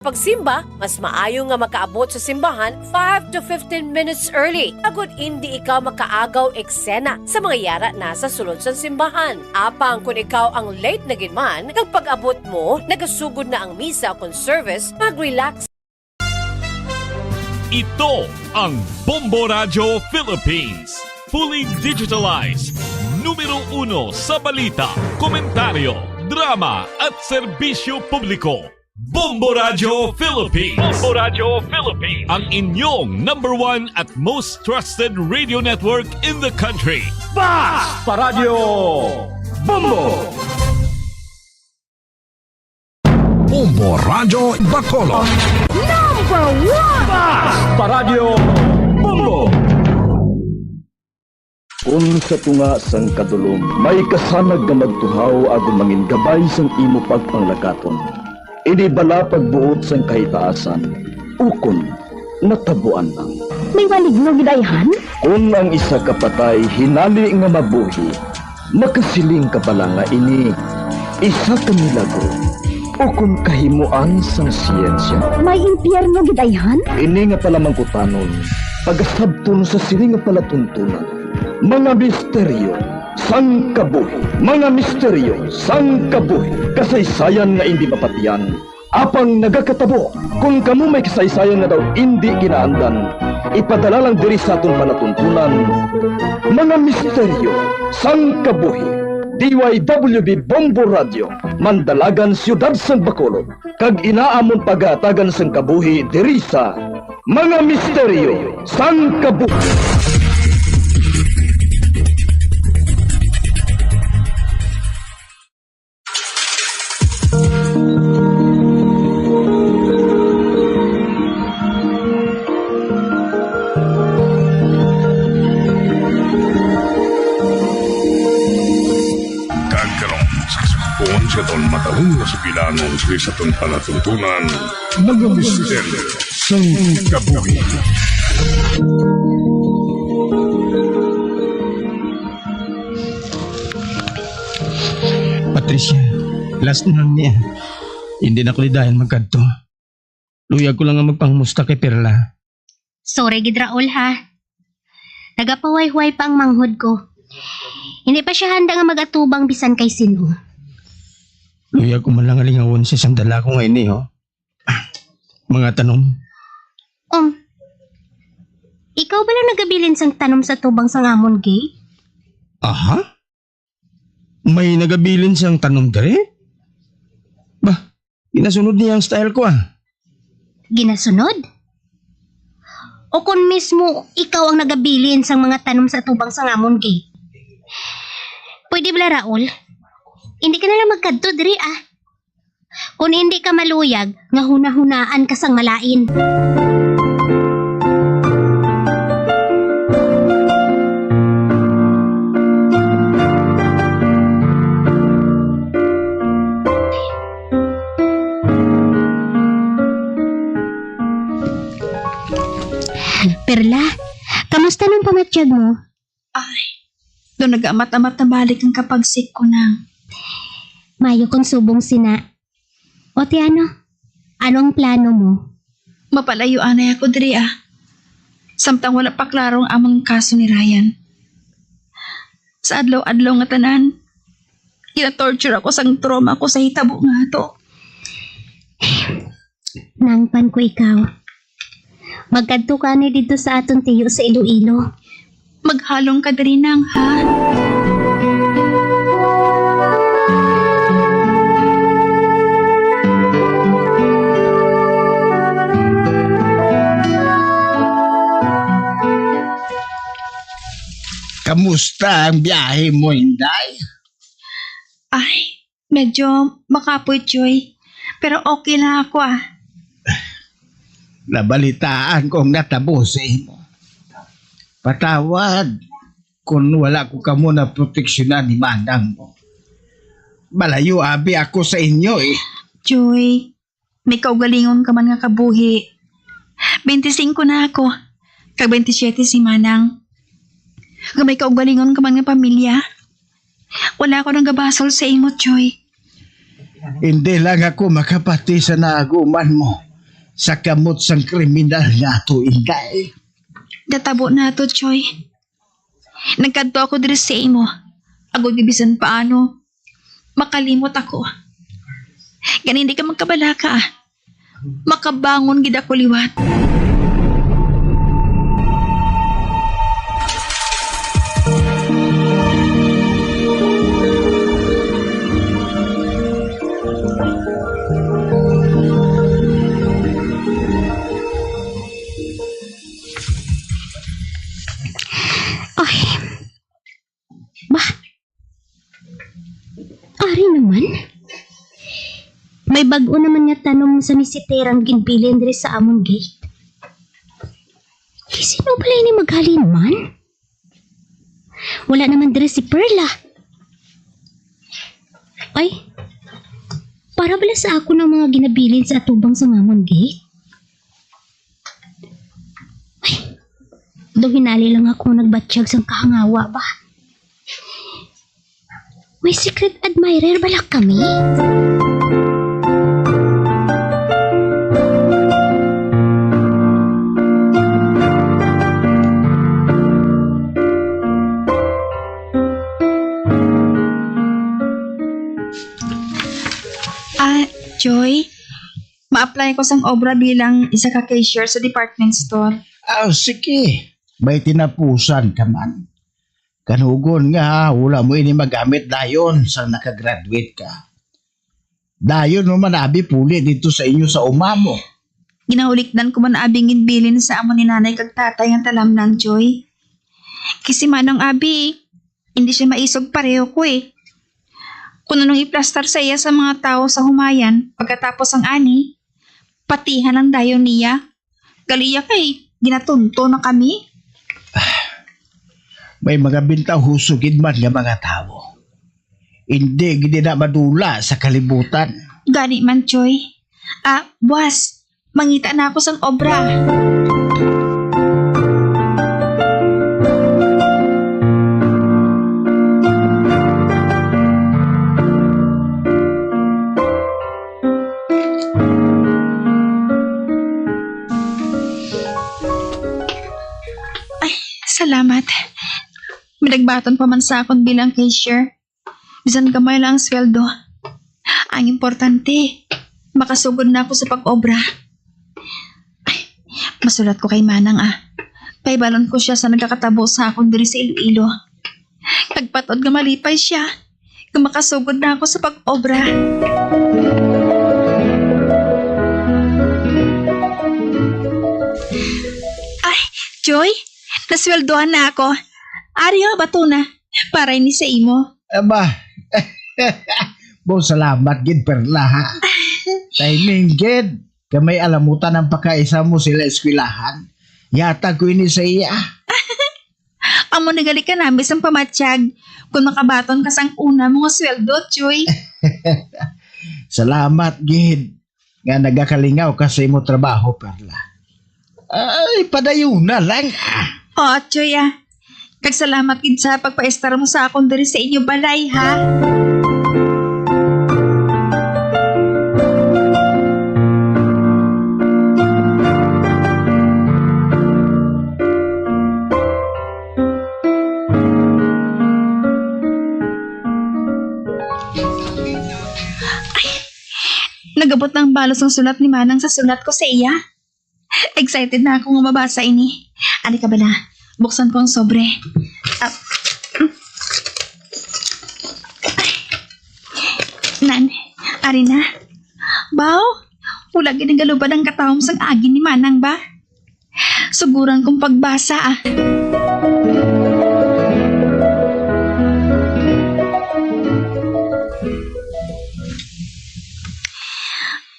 Pagsimba, mas maayo nga makaabot sa simbahan 5 to 15 minutes early. Agud hindi ikaw makaagaw eksena sa mga yara na sa sulod sa simbahan. Apang kung ikaw ang late na ginman, kapag abot mo, nagasugod na ang misa o service, mag-relax. Ito ang Bombo Radio Philippines. Fully digitalized. Numero 1 sa balita, komentaryo, drama at serbisyo publiko. Bombo Radio Philippines. Bombo Radio Philippines. Ang inyong #1 at most trusted radio network in the country. Basta Radio Bombo! Bombo Radio Bacolod. #1 Basta Radio Bombo! Kung sa tunga sang kadulom, may kasanag nga magtuhaw agon mangin gabay sang imo pagpanglakaton. Ini bala pagbuot sang kahitaasan, ukon natabuan lang. May maligno gidayhan? Kung ang isa ka patay hinali nga mabuhi, makasiling ka pala nga ini isa ka milagro o kung kahimuan sang siyensya. May impyerno gidayhan? Ini nga pala mangkutanon, pagasabton sa siling nga palatuntunan. Mga misteryo sang kabuhi, mga misteryo sang kabuhi, kasaysayan nga hindi mapatiyan. Apang nagakatabo, kung kamo may kasaysayan nga daw hindi ginaandan, ipadala lang diri sa aton palatuntunan. Mga misteryo sang kabuhi, DYWB Bombo Radio, Mandalagan, Siyudad sang Bacolod, kag inaamon pagatagan sang kabuhi diri sa Mga Misteryo sang Kabuhi. Sa itong matalong na sibilanong sa itong palatuntunan, mga misteryo sang kabuhi. Patricia, last na lang niya. Hindi na ko lidayan magkadto. Luyag ko lang ang magpangmusta kay Perla. Sorry, Gidraol ha. Nagapaway-huway pa ang manghod ko. Hindi pa siya handa nga magatubang bisan kay sino. Luyag ko man lang alingawon sa isang dala ko ngayon eh, Mga tanong. Ikaw ba lang nagabilin sang tanom sa tubang sang amon gate? Aha? May nagabilin siyang tanom dere? Bah, ginasunod niya ang style ko Ginasunod? O kung mismo ikaw ang nagabilin sang mga tanom sa tubang sang amon gate? Pwede ba Raul? Hindi ka nalang magkadto diri Kung hindi ka maluyag, nga hunahunaan ka sang malain. Perla, kamusta nung pamatsyag mo? Doon nag-amat-amat na balik ang kapagsik ko na. Mayo kong subong sina. O Tiano, ano ang plano mo? Mapalayuan na ako diri Samtang wala pa klaro ang amang kaso ni Ryan. Sa adlaw-adlaw nga tanan, gina-torture ako sang trauma ko sa hitabo nga to. Nangpan ko ikaw. Magkadto ka ni dito sa aton tiyo sa Iloilo. Maghalong ka diri nang Kamusta ang biyahe mo, Inday? Medyo makapoy, Joy. Pero okay na ako Nabalitaan kong natabo sa imo. Patawad kung wala ko kamo na proteksyonan ni Manang mo. Malayo abi ako sa inyo Joy, may kaugalingon ka man nga kabuhi. 25 na ako. Kag 27 si Manang. Gamay kaugalingon ka man nga pamilya. Wala ko nang gabasol sa imo, Joy. Hindi lang ako makapati sa naaguman mo. sa kamot sang kriminal nga ato Inday. Databo na to, Choy. Nagkadto ako diri sa imo. Agod gibisan paano. Makalimot ako. Ganin di ka magkabalaka. Makabangon gid ako liwat. Ay. Bah. Ari naman. May bago naman nga tanong sa misiterang ginbilin diri sa among gate. Sino pala ini maghalin man? Wala naman diri si Perla. Ay. Para bala sa ako ng mga ginabilin sa atubang sa among gate. Do hinali lang ako nagbatsyag sang kahangawa ba? May secret admirer balak kami? Joy, ma-apply ko sang obra bilang isa ka cashier sa department store. Sige. May tinapusan ka man. Kanugon nga, wala mo ini magamit dayon sa nakagraduate ka. Dayon mo manabi puli dito sa inyo sa umamo. Ginahulikdan ko man abing bilin sa amo ni nanay kag tatay ang talamnan, Joy. Kasi manang abi, hindi siya maisog pareho ko eh. Kung anong iplastar sa iya sa mga tao sa humayan pagkatapos ang ani, patihan ang dayon niya. Galiya kay, ginatunto na kami. May mga bintaw husugid man nga mga tao. Hindi gidi na madula sa kalibutan. Gani man, Joy. Buwas, mangita na ako sang obra. Ay, salamat. Minagbaton pa man sa akon bilang cashier. Bisan gamay lang ang sweldo. Ang importante, makasugod na ako sa pag-obra. Ay, masulat ko kay Manang Paibalon ko siya sa nagkakatabo sa akon diri sa Iloilo. Nagpatod nga malipay siya. Kung makasugod na ako sa pag-obra. Ay, Joy, nasweldohan na ako. Ariyo, bato na. Para ini sa imo. Aba, bo salamat gid Perla ha. Timing gid. Kamay alamutan ang pagkaisa mo sila eskwelahan. Yata ko ini sa iya. Amo nagali ka namin sa pamatsyag. Kung makabaton ka sang una mga sweldo, Joy. Salamat gid. Nga nagakalingaw ka sa imo trabaho, Perla. Ay, padayon na lang. Oo, Joy Kagsalamat gid sa pagpaestar mo sa akong diri sa inyo balay, ha? Ay, nagabot ng balos ng sulat ni Manang sa sulat ko sa iya. Excited na akong mabasa ini. Ani ka ba na? Buksan ko ang sobre. Nan, ari na. Baw, wala ginagaluban ang katawang sang agi ni Manang ba? Suguran kong pagbasa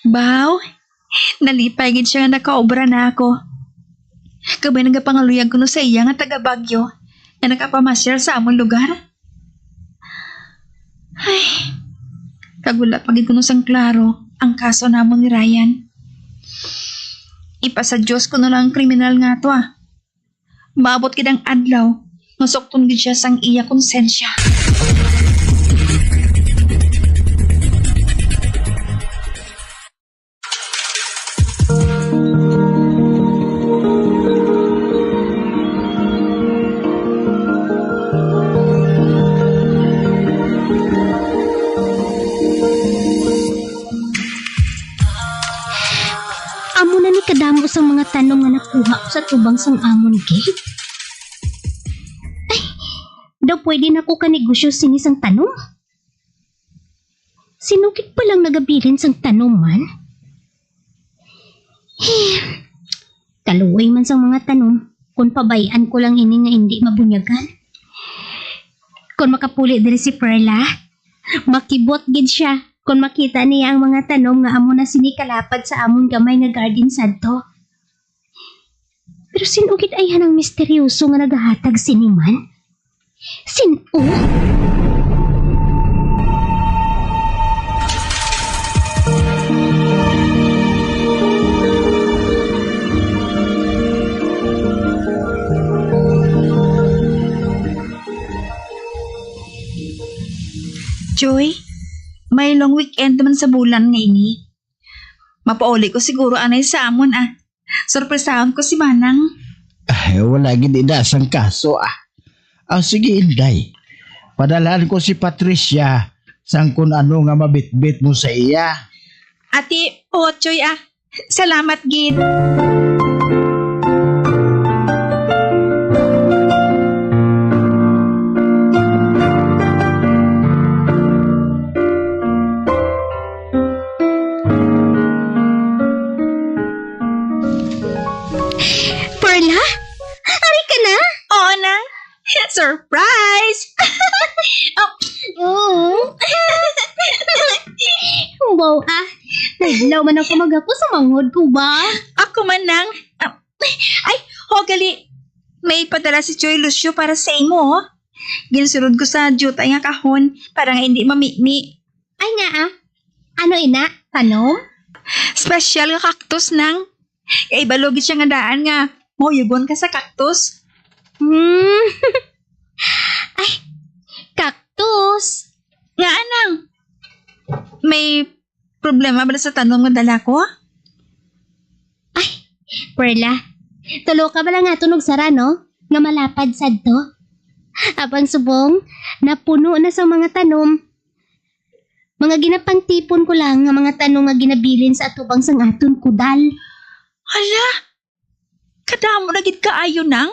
Baw, nalipay gid siya nga nakaobra na ako. Kabay nagapangaluyag ko no sa iya nga taga Bagyo na nakapamasyal sa among lugar. Ay, kagula pagid ko no sang klaro ang kaso namon ni Ryan. Ipasa Diyos ko no lang ang kriminal nga to Maabot kidang adlaw, nusokton gid siya sang iya konsensya. amo na ni kadamo sa mga tanom nga nakuha ko sa tubang sang amon gate. Ay, daw pwede na ko kanegosyo sinisang tanom. Sinukit pa lang nagabilin sang tanom man. Kaluoy man sang mga tanom kung pabayaan ko lang ini nga hindi mabunyagan. Kung makapuli diri si Perla, makibot gid siya kung makita niya ang mga tanom nga amo na sinikalapad sa amon gamay nga garden sadto. Pero sinugid ay hanang misteryoso nga nagahatag siniman? Sino? Joy, may long weekend naman sa bulan nga ini. Mapauli ko siguro anay sa amon Sorpresahan ko si Manang. Ay, wala gid sang kaso sige Inday. Padalahan ko si Patricia sang kung ano nga mabitbit mo sa iya. Ati, Joy Salamat gid. Perla? Ari ka na? Oo na. Surprise! Wow naglaw man ako magapo sa mangod ko ba? Ako man nang... Ay, Hogali. May padala si Joy Lucio para sa imo. Ginsurod ko sa jutay nga kahon para nga hindi mamikmi. Ay nga Ano ina? Tanom? Special nga cactus nang. Kaya ibalogit siya nga daan nga. Moyugon ka sa cactus. Ay, cactus. Nga anang. May problema ba sa tanong nga dala ko? Ay, Perla. Tulo ka ba lang nga tunog sara, no? Nga malapad sad to. Abang subong, napuno na sa mga tanom. Mga ginapantipon ko lang nga mga tanom nga ginabilin sa atubang sang aton kudal. Hala, kadamo na gid kaayo nang.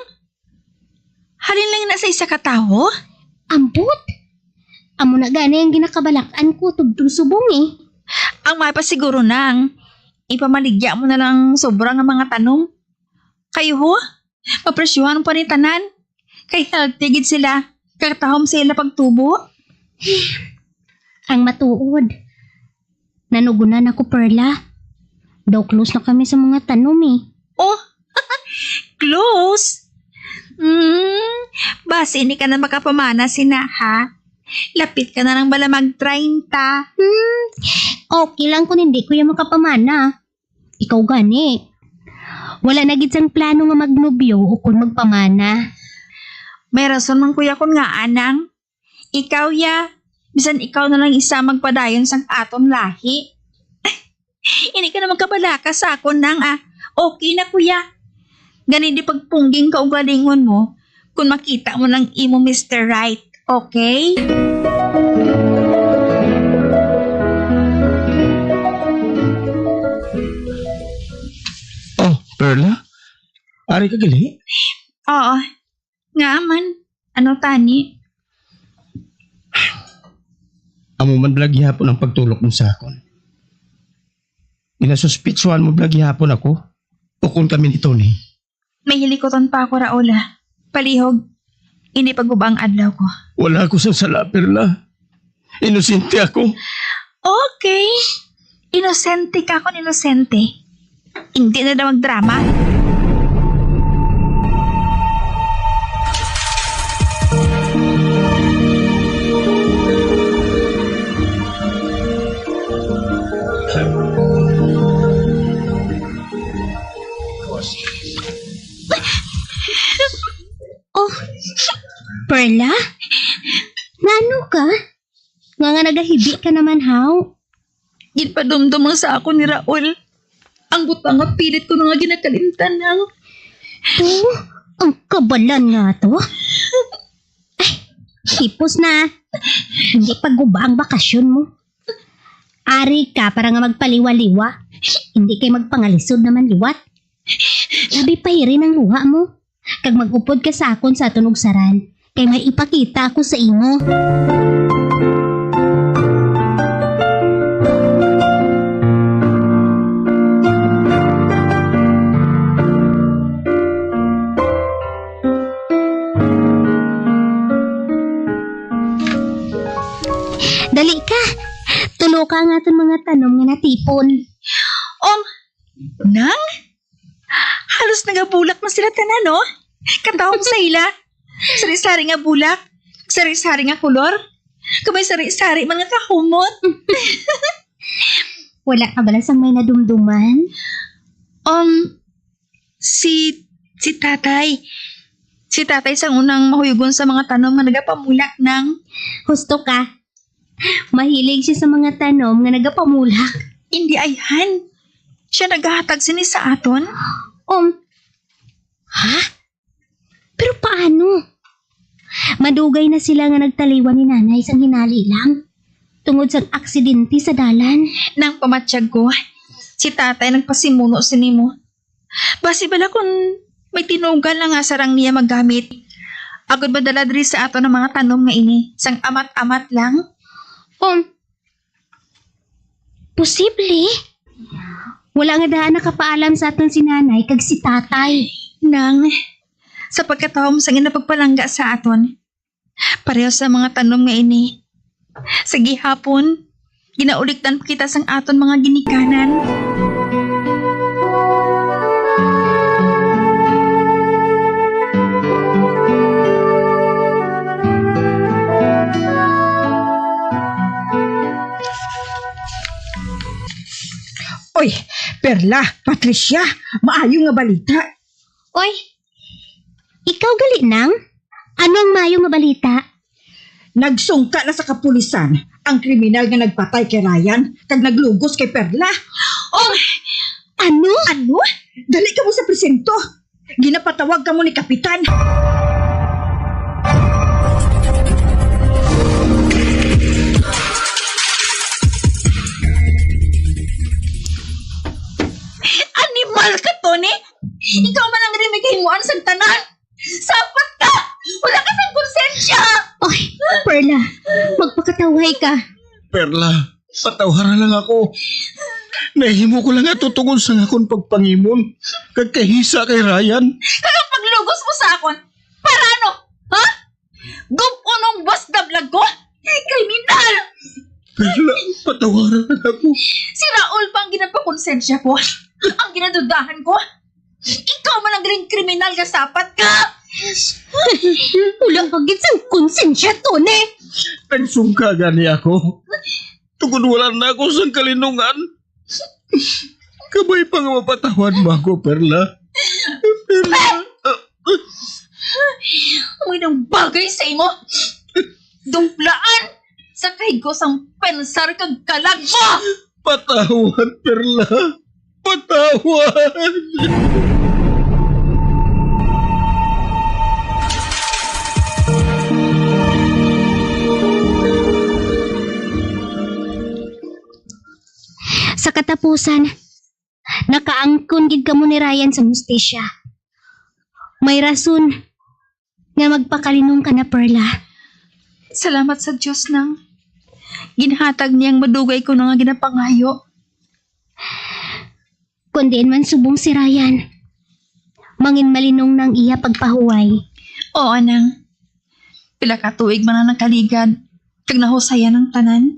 Halin lang na sa isa ka tawo. Ambot. Amo na gani ang ginakabalakan ko tugtog subong Ang mapasiguro nang, ipamaligya mo na lang sobrang nga mga tanom. Kayo ho, mapresyuhan pa ni tanan. Kay healthy gid sila, kakatahom sila pagtubo. Ang matuod. Nanugunan ako, Perla. Daw close na kami sa mga tanom Oh, close. Basi hindi ka na makapamana sina ha. Lapit ka na lang bala mag-30. Okay lang kung hindi ko yung makapamana. Ikaw gani. Wala na gid sang plano nga magnobyo o kung magpamana. May rason man kuya kun nga anang. Ikaw ya, bisan ikaw na lang isa magpadayon sang aton lahi. Hindi ka na magkabalaka sa akon nang Okay na kuya. Gani di pagpungging ka ugalingon mo kung makita mo ng imo Mr. Right. Okay? Oh, Perla? Ari ka gali? Oo. Nga man. Ano tani? Amo man blagi hapon ang pagtulok mo sa akon. Inasuspitsuhan mo blagi hapon ako? Ukon kami ni Tony. May hilikoton pa ako Raola. Palihog. Hindi pagbubang adlaw ko. Wala ako sa sala, Perla. Inosente ako. Okay. Inosente ka kon inosente. Hindi na daw magdrama. Oh, Perla? Nano ka? Nga nagahibi ka naman, haw? Ginpadumdum lang sa ako ni Raul. Ang butang at pilit ko na nga ginakalimtan ng... Oh, ang kabalan nga to. Ay, hipos na. Hindi pagguba ang bakasyon mo. Ari ka para nga magpaliwa-liwa. Hindi kay magpangalisod naman liwat. Labi pa rin ang luha mo. Kag magupod ka sa akon sa tunog saran, kay may ipakita ako sa imo. Dali ka. Tulo ka nga itong mga tanom nga natipon. Nang? Halos nagabulak na sila tanan, no? Katawang sa ila. Sari-sari nga bulak. Sari-sari nga kulor. Kamay sari-sari mga kahumot. Wala ka ba lasang may nadumduman? Si tatay. Si tatay sang unang mahuyugon sa mga tanom nga nagapamulak ng... Husto ka. Mahilig siya sa mga tanom nga nagapamulak. Hindi ayhan. Siya naghahatag sini sa aton. Ha? Pero paano? Madugay na sila nga nagtaliwan ni nanay sang hinali lang. Tungod sa aksidente sa dalan. Nang pamatsyag ko, si tatay nagpasimuno sini mo. Basi bala kung may tinugal lang nga sarang niya maggamit. Agad ba dala diri sa ato ng mga tanom nga ini? Sang amat-amat lang? Posible? Wala nga daan nakapaalam sa aton si nanay kag si tatay. Nang, sa pagkatawang sang inapagpalangga sa aton, pareho sa mga tanom nga ini. Sa gihapon, ginauliktan pa kita sang aton mga ginikanan. Oy, Perla, Patricia, maayo nga balita. Oy, ikaw gali nang? Anong mayo nga balita? Nagsungka na sa kapulisan ang kriminal nga nagpatay kay Ryan kag naglugos kay Perla. Ano? Ano? Dali ka mo sa presinto. Ginapatawag ka mo ni Kapitan. Animal ka, Tony! Ikaw man ang rin may kahimuan sa tanan! Sapat ka! Wala ka ng konsensya! Oy, Perla, magpakataway ka. Perla, patawaran lang ako. Nahimo ko lang ato tungod sa akong pagpangimon. Kagkahisa kay Ryan. Kaya paglugos mo sa akon, para ano? Ha? Gupo nung boss na vlog ko? Kriminal! Perla, patawaran lang ako. Si Raul pa ang ginapakonsensya ko. Ang ginadudahan ko. Ikaw man ang galing kriminal ka, sapat ka! Ulang pagit sa konsensya, Tony. Nagsungka gani ako. Tungod wala na ako sa kalinungan. Kabay pa nga mapatawan mo ako, Perla. Perla. May nang bagay sa imo. Dumplaan sa kahigos ang pensar kag kalag mo. Patawan, Perla. Patawan. Sa katapusan, nakaangkon gid kamo ni Ryan sa hustisya. May rason nga magpakalinong ka na, Perla. Salamat sa Diyos nang ginhatag niyang madugay ko na nga ginapangayo. Kundi man subong si Ryan. Mangin malinong nang iya pagpahuway. Oo, anang. Pila ka tuig man ang nakaligad. Kag nahusayan ng tanan.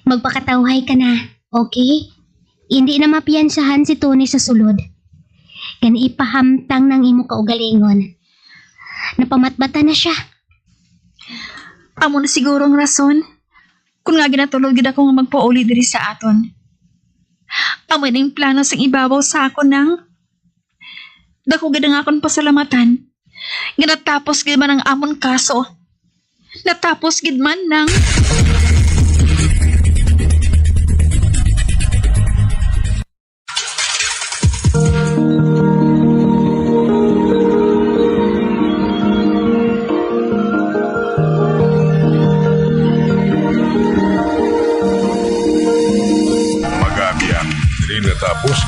Magpakatawhay ka na, okay? Hindi na mapiyansahan si Tony sa sulod. Kan ipahamtang ng imo kaugalingon. Napamatbata na siya. Amo na siguro ang rason kung nga ginatulog gid ako nga magpauli diri sa aton. Amo na yung plano sa ibabaw sa ako nang dako gid ang akong pasalamatan. Ginatapos gid man ang amon kaso. Natapos gid man nang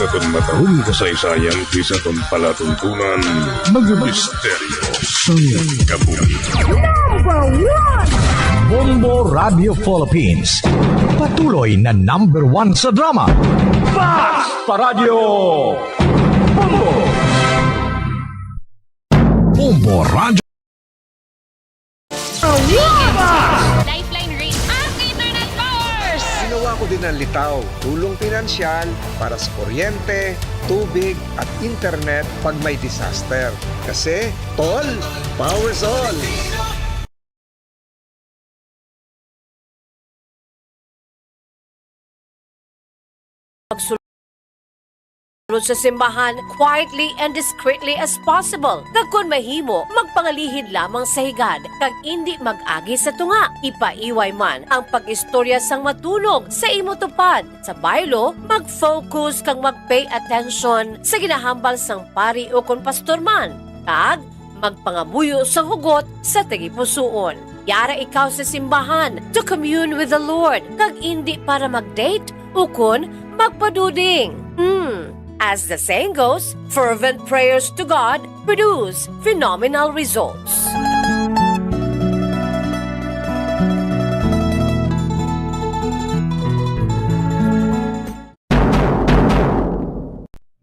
aton matahong kasaysayan sa aton palatuntunan mga misteryo sa kabuhi. Bombo Radio Philippines. Patuloy na #1 sa drama. Fast Paradyo Bombo! Bombo Radio. Lifeline Rate ang Internet Force! Ginawa ko din ng litaw, tulong pinansyal para sa kuryente, tubig at internet pag may disaster. Kasi, tol, power's all! Sulod sa simbahan quietly and discreetly as possible. Kag kun mahimo, magpangalihid lamang sa higad, kag hindi mag-agi sa tunga. Ipaiway man ang pag-istorya sang matunog sa imo tupad. Sa baylo, mag-focus kang mag-pay attention sa ginahambal sang pari o kon pastor man. Kag magpangamuyo sang hugot sa tagipusoon. Yara ikaw sa simbahan to commune with the Lord, kag hindi para mag-date o kun magpaduding. As the saying goes, fervent prayers to God produce phenomenal results.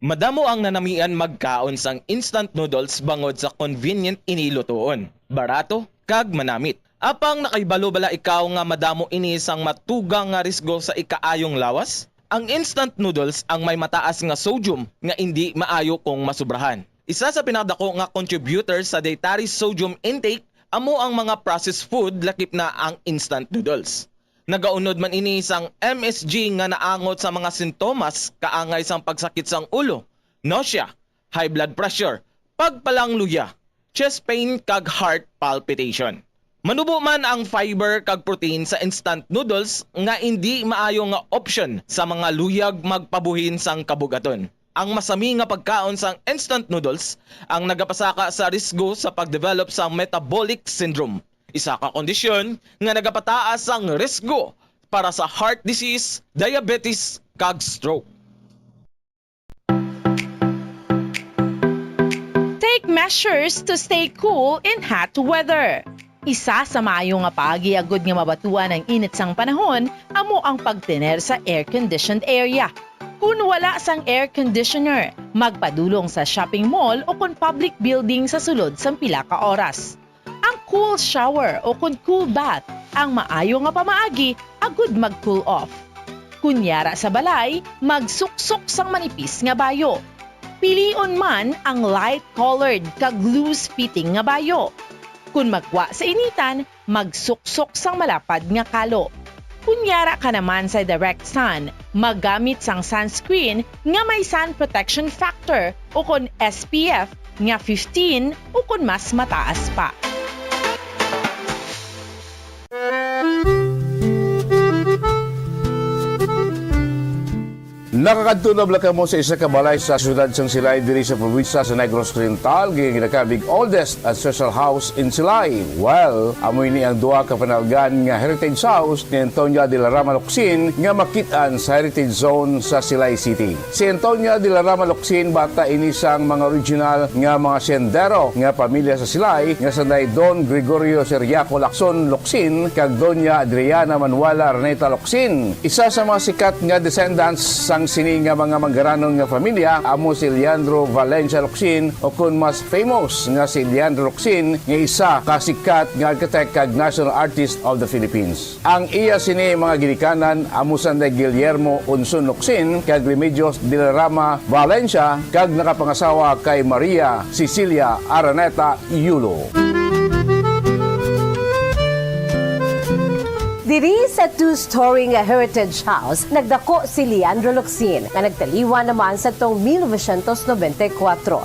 Madamo ang nanamian magkaon sang instant noodles bangod sa convenient inilutoon. Barato, kag manamit. Apang nakaibalo bala ikaw nga madamo ini sang matugang nga risgo sa ikaayong lawas? Ang instant noodles ang may mataas nga sodium nga hindi maayo kung masubrahan. Isa sa pinakadako nga contributor sa dietary sodium intake amo ang mga processed food lakip na ang instant noodles. Nagaunod man ini sang MSG nga naangot sa mga sintomas kaangay sang pagsakit sang ulo, nausea, high blood pressure, pagpalangluya, chest pain kag heart palpitation. Manubo man ang fiber kag protein sa instant noodles nga hindi maayo nga option sa mga luyag magpabuhin sang kabugaton. Ang masami nga pagkaon sang instant noodles ang nagapasaka sa risgo sa pagdevelop sa metabolic syndrome. Isa ka kondisyon nga nagapataas ang risgo para sa heart disease, diabetes kag stroke. Take measures to stay cool in hot weather. Isa sa maayo nga paagiagod nga mabatuan ang init sang panahon amo ang pagtener sa air-conditioned area. Kung wala sang air conditioner, magpadulong sa shopping mall o kung public building sa sulod sang pila ka oras. Ang cool shower o kung cool bath ang maayo nga pamaagi agud mag-cool off. Kunyara sa balay, magsuksok sang manipis nga bayo. Pilion man ang light-colored kag loose-fitting nga bayo. Kung magwa sa initan, magsuksok sang malapad nga kalo. Kunyara ka naman sa direct sun, maggamit sang sunscreen nga may sun protection factor o kung SPF nga 15 o kung mas mataas pa. Nakakadtunab lang mo sa isa ka balay sa siyudad sang Silay diri sa probinsya sa Negros Oriental, ginakabig oldest at social house in Silay. Well, amoy ni ang duha ka panalgan nga heritage house ni Antonia de la Rama Locsin nga makitaan sa heritage zone sa Silay City. Si Antonia de la Rama Locsin bata ini sang mga original nga mga sendero nga pamilya sa Silay nga sanay Don Gregorio Seriaco Lacson Locsin kag Doña Adriana Manuela Reneta Locsin. Isa sa mga sikat nga descendants sang sini nga mga manggaranong nga pamilya amo si Leandro Valencia Locsin o kun mas famous nga si Leandro Locsin nga isa kasikat nga architect kag national artist of the Philippines. Ang iya sini mga ginikanan amo sanday Guillermo Unson Locsin kag Remedios de la Rama Valencia kag nakapangasawa kay Maria Cecilia Araneta Yulo. Diri sa two-story nga heritage house, nagdako si Leandro Locsin nga nagtaliwan naman sa tong 1994.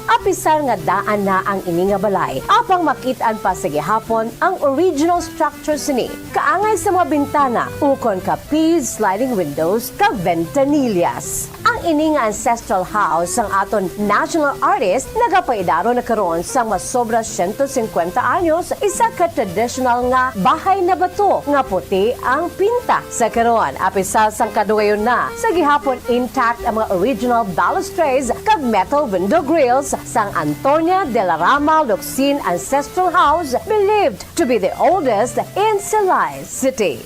Apisar nga daan na ang ini nga balay, apang makitaan pa sa gihapon ang original structure sini. Kaangay sa mga bintana, ukon ka sliding windows, ka ventanillas. Ang Ang ining ancestral house ang aton national artist nagapaidaro na karon sa mas sobra 150 anyos, isa ka traditional nga bahay na bato nga puti ang pinta sa karon. Apisal sang kadugayon na sa gihapon intact ang mga original balustrades kag metal window grills sang Antonia de la Rama Locsin Ancestral House, believed to be the oldest in Silay City.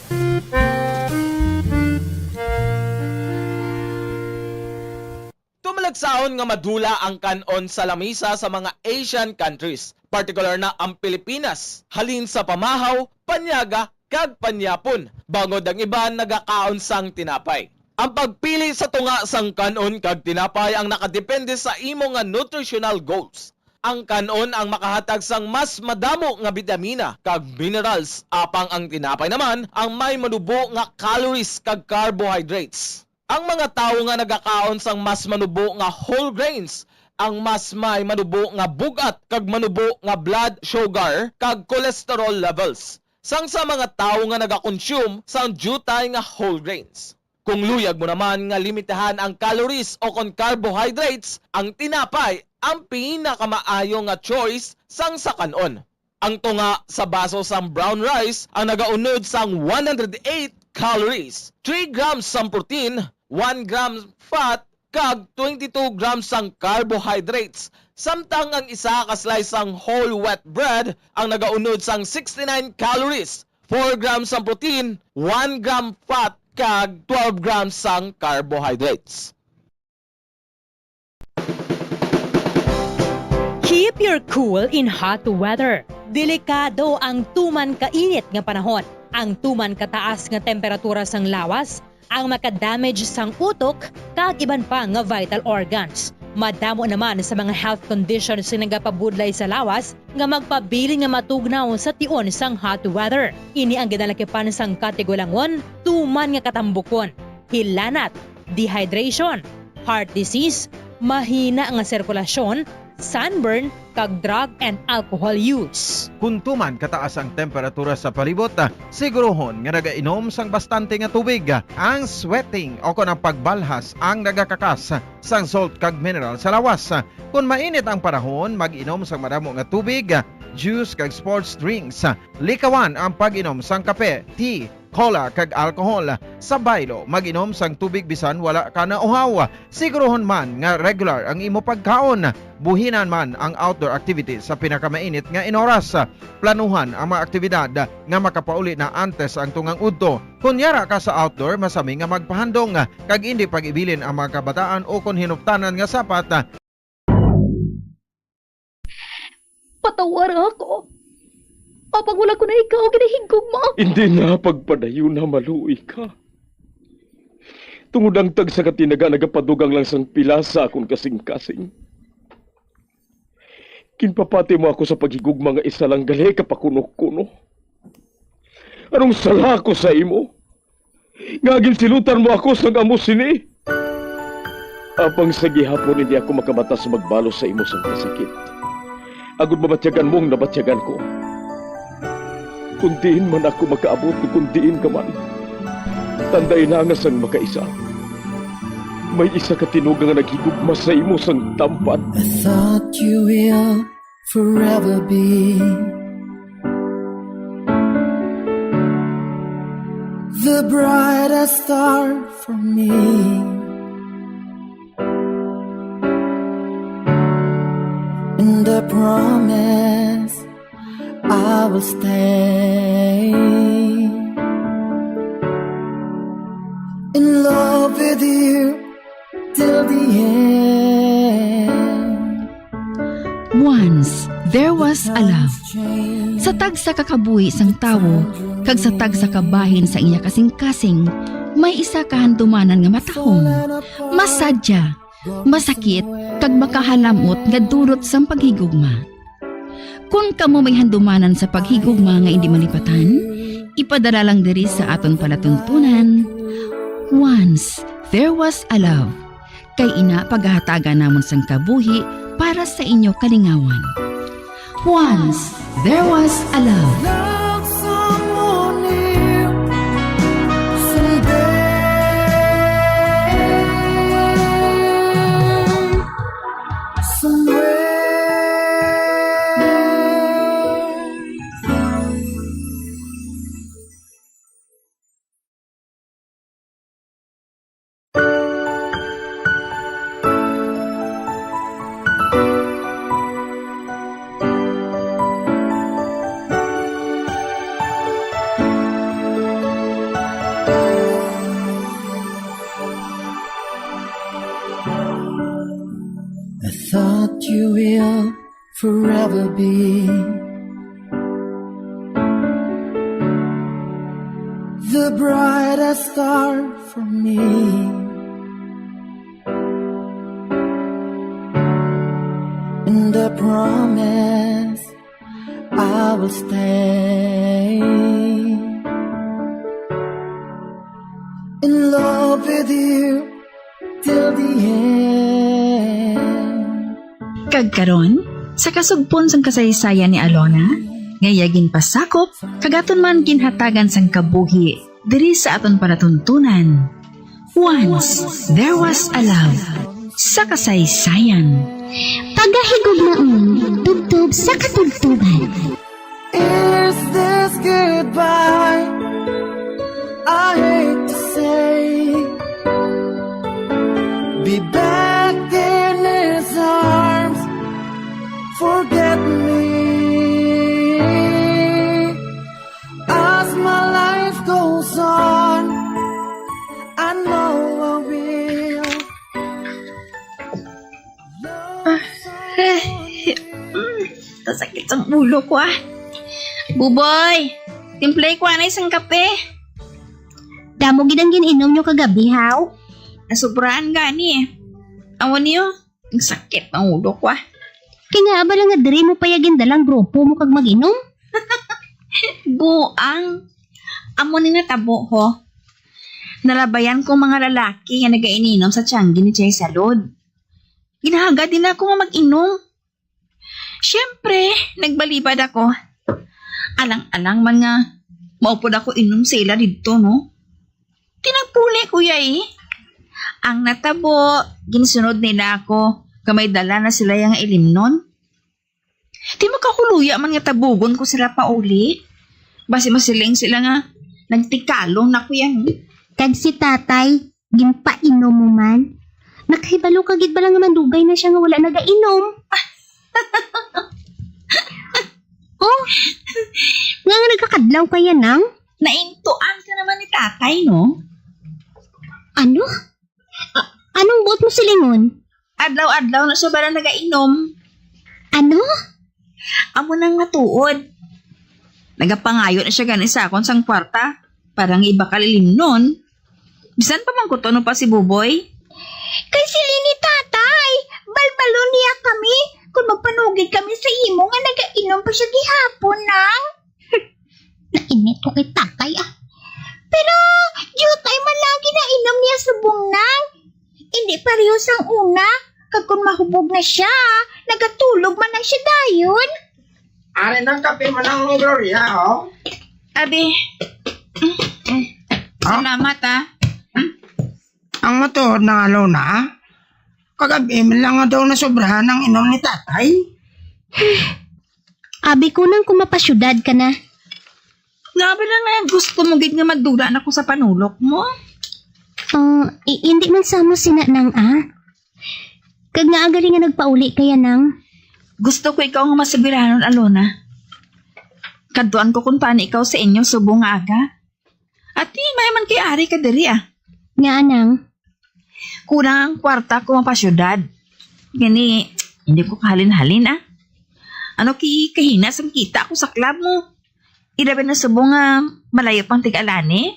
Tumalagsaon nga madula ang kanon sa lamisa sa mga Asian countries, particular na ang Pilipinas, halin sa pamahaw, panyaga, kag panyapon, bangod ang iban nagakaon sang tinapay. Ang pagpili sa tunga sang kanon kag tinapay ang nakadepende sa imo nga nutritional goals. Ang kanon ang makahatag sang mas madamo nga bitamina kag minerals, apang ang tinapay naman ang may manubo nga calories kag carbohydrates. Ang mga tao nga nagakaon sang mas manubo nga whole grains ang mas may manubo nga bugat kag manubo nga blood sugar kag cholesterol levels. Sang sa mga tao nga nagakonsume sang jutay nga whole grains. Kung luyag mo naman nga limitahan ang calories o kon carbohydrates, ang tinapay ang pinakamaayo nga choice sang sa kanon. Ang tunga sa baso sang brown rice ang nagaunod sang 108 calories, 3 grams sang protein, 1 gram fat, kag 22 grams sang carbohydrates. Samtang ang isa ka slice sang whole wheat bread ang nagaunod sang 69 calories, 4 grams sang protein, 1 gram fat, kag 12 grams sang carbohydrates. Keep your cool in hot weather. Delikado ang tuman kainit nga panahon. Ang tuman kataas nga temperatura sang lawas ang makadamage sang utok kag iban pa nga vital organs. Madamo naman sa mga health conditions nga nagapabudlay sa lawas nga magpabilin nga matugnaw sa tion sang hot weather. Ini ang ginalakipan sang katigulangon, tuman nga katambukon, hilanat, dehydration, heart disease, mahina nga sirkulasyon, sunburn, kag drug and alcohol use. Kung tuman kataas ang temperatura sa palibot, sigurohon nga nagainom sang bastante nga tubig. Ang sweating o kon ang pagbalhas ang nagakakas sang salt kag mineral sa lawas. Kung mainit ang panahon, mag-inom sang madamo nga tubig, juice kag sports drinks. Likawan ang pag-inom sang kape, tea, cola kag alcohol. Sa baylo, mag-inom sang tubig bisan wala ka na uhaw. Sigurohon man nga regular ang imo pagkaon. Buhinan man ang outdoor activity sa pinakamainit nga inoras. Planuhan ang mga aktibidad nga makapauli na antes ang tungang udto. Kung yara ka sa outdoor, masami nga magpahandong kag hindi pag-ibilin ang mga kabataan o kung hinuptanan nga sapat. Patawar ako. Apag wala ko na ikaw, ginahigog mo. Hindi na pagpadayo na maluoy ka. Tungod ang tag sa katinaga nagapadugang lang sang pila sa akong kasing-kasing. Kinpapati mo ako sa paghigugma nga isa lang gali kapakuno-kuno. Anong sala ko sa imo? Ngagin silutan mo ako sa amo sini. Apang sa gihapon hindi ako makabatas magbalos sa imo sang kasakit. Agud mabatyagan mong nabatyagan ko. Kundiin man ako makaabot o kundiin ka man. Tanday na nga sang makaisa. May isa ka tinuga nga naghigugma sa imo sang tampat. I thought you will forever be the brightest star for me. And I promise I will stay in love with you till the end. Once, there was a love. Sa tagsa kakabuhi sang tawo, kag sa tagsa kabahin sa iya kasing-kasing, may isa kahandumanan nga matahong, masadya, masakit, kag makahalamot nga dulot sang paghigugma. Kung kamo may handumanan sa paghigugma nga hindi malipatan, ipadala lang diri sa aton palatuntunan. Once, there was a love. Kay ina paghahatagan namon sang kabuhi para sa inyo kalingawan. Once, there was a love. Love someone new someday. I thought you will forever be the brightest star for me. And I promise I will stay in love with you till the end. Kagkaron, sa kasugpon sang kasaysayan ni Alona, ngayagin pasakop, kagaton man ginhatagan sang kabuhi, diri sa aton panatuntunan. Once, there was a love, sa kasaysayan. Pagahigog na tubtub sa katugtuban. Is this goodbye? I hate to say, be back in his arms, forget me. As my life goes on, I know I will. Sakit sa ulo ko Buboy, timplay ko na isang kape. Damo gid ang gininom nyo kagabi, haw? Nasubraan gani Awan niyo, ang sakit ng ulo ko Kaya nga abala nga diri mo payagin dalang grupo mo kag mag-inom? Buang. Amo ni natabo ko. Nalabayan ko mga lalaki nga nagaininom sa tiyanggi ni Chay Salud. Ginahaga din ako nga mag-inom. Siyempre, nagbalibad ako. Alang-alang man nga, maupod ako inom sila dito, no? Tinagpuli ko Ang natabo, ginsunod nila ako, kamay dala na sila yung ilimnon. Di makakuluya man nga tabugon ko sila pa uli. Basi masiling sila nga, nagtikalong na ko yan. Kag si tatay, ginpainom mo man. Nakahibalo kagid ba lang nga mandugay na siya nga wala nagainom? Oh, nga nagkakadlaw kaya nang? Naintuan ka naman ni tatay, no? Ano? Anong buot mo silingon? Adlaw-adlaw na siya ba na nagainom? Ano? Amo nang natuod. Nagapangayo na siya gani sa akon sang kwarta. Parang iba kalilim nun. Bisan pa man ko tono pa si Buboy? Kay sili ni tatay, balbalo niya kami kung magpanugid kami sa imo nga nagainom pa siya gihapon nang. Nainit ko kay tatay Pero, jutay man lagi na inom niya subong nang. Hindi pareho sang una, kag kung mahubog na siya, nagatulog man na siya dayon. Ari ng kape mo ng Gloria, Abi, salamat Ang matuod ng Alona, kagabi man lang nga daw na sobrahan ng inom ni tatay. Abi ko nang kumapasyudad ka na. Nga ba lang gusto mo gid nga magdula na ko sa panulok mo? Hindi man samo sina nang Kag nga agali nga nagpauli kaya nang. Gusto ko ikaw nga masabiranon, Alona. Kaduan ko kung paano ikaw sa inyo subong nga aga. At may man kay ari ka diri Nga nang. Kurang ang kwarta ko mapasyudad. Gani, hindi ko kahalin-halin Ano kahina sang kita ako sa club mo? Ilabi na subong nga malayo pang tig-alani?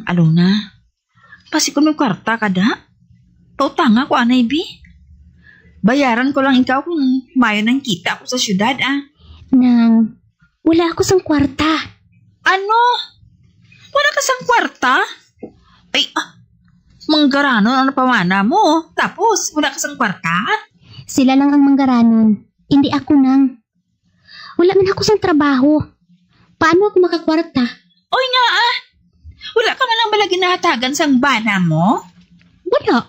Alona, pasi ko may kwarta kada. Pautanga ko anay bi. Bayaran ko lang ikaw kung mayo ng kita ako sa syudad Nang, wala ako sang kwarta. Ano? Wala ka sang kwarta? Ay, manggaranon ano pamana mo. Tapos, wala ka sang kwarta? Sila lang ang manggaranon. Hindi ako nang. Wala man ako sang trabaho. Paano ako makakwarta? Oy nga wala ka man lang bala ginahatagan sang bana mo? Wala.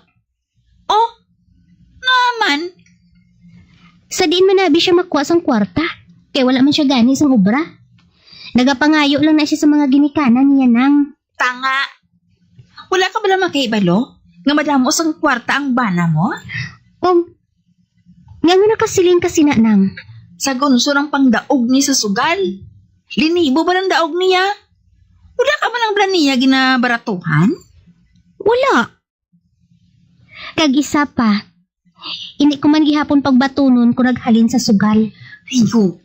Oh, naman, Sa diin man abi siya makuha sang kwarta. Kaya wala man siya gani sang obra. Nagapangayo lang na siya sa mga ginikanan niya nang. Tanga. Wala ka ba lang makahibalo? Nga madamo sang kwarta ang bana mo? Nga nakasiling kasi na nang. Sa gunso ng pangdaog ni sa sugal. Linibo ba ng daog niya? Wala ka ba ng bra niya ginabaratuhan? Wala. Kag isa pa, hindi ko man gihapon pagbatunon kung naghalin sa sugal. Ayo,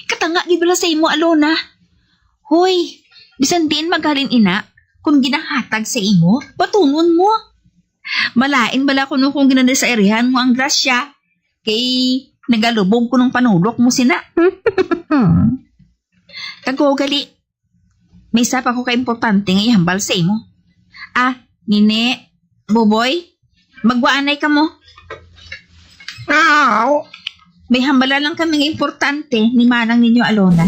katanga gibala sa imo, Alona. Hoy, bisan din maghalin ina, kung ginahatag sa imo, batunon mo. Malain bala ko kung ginanda sa erihan mo ang grasya, kay nagalubog ko ng panulok mo sina. Kagogali, may isa pa ko ka-importante nga ihambal sa imo. Nine, Boboy, magwaanay ka mo. May hambala lang kaming importante ni manang ninyo, Alona.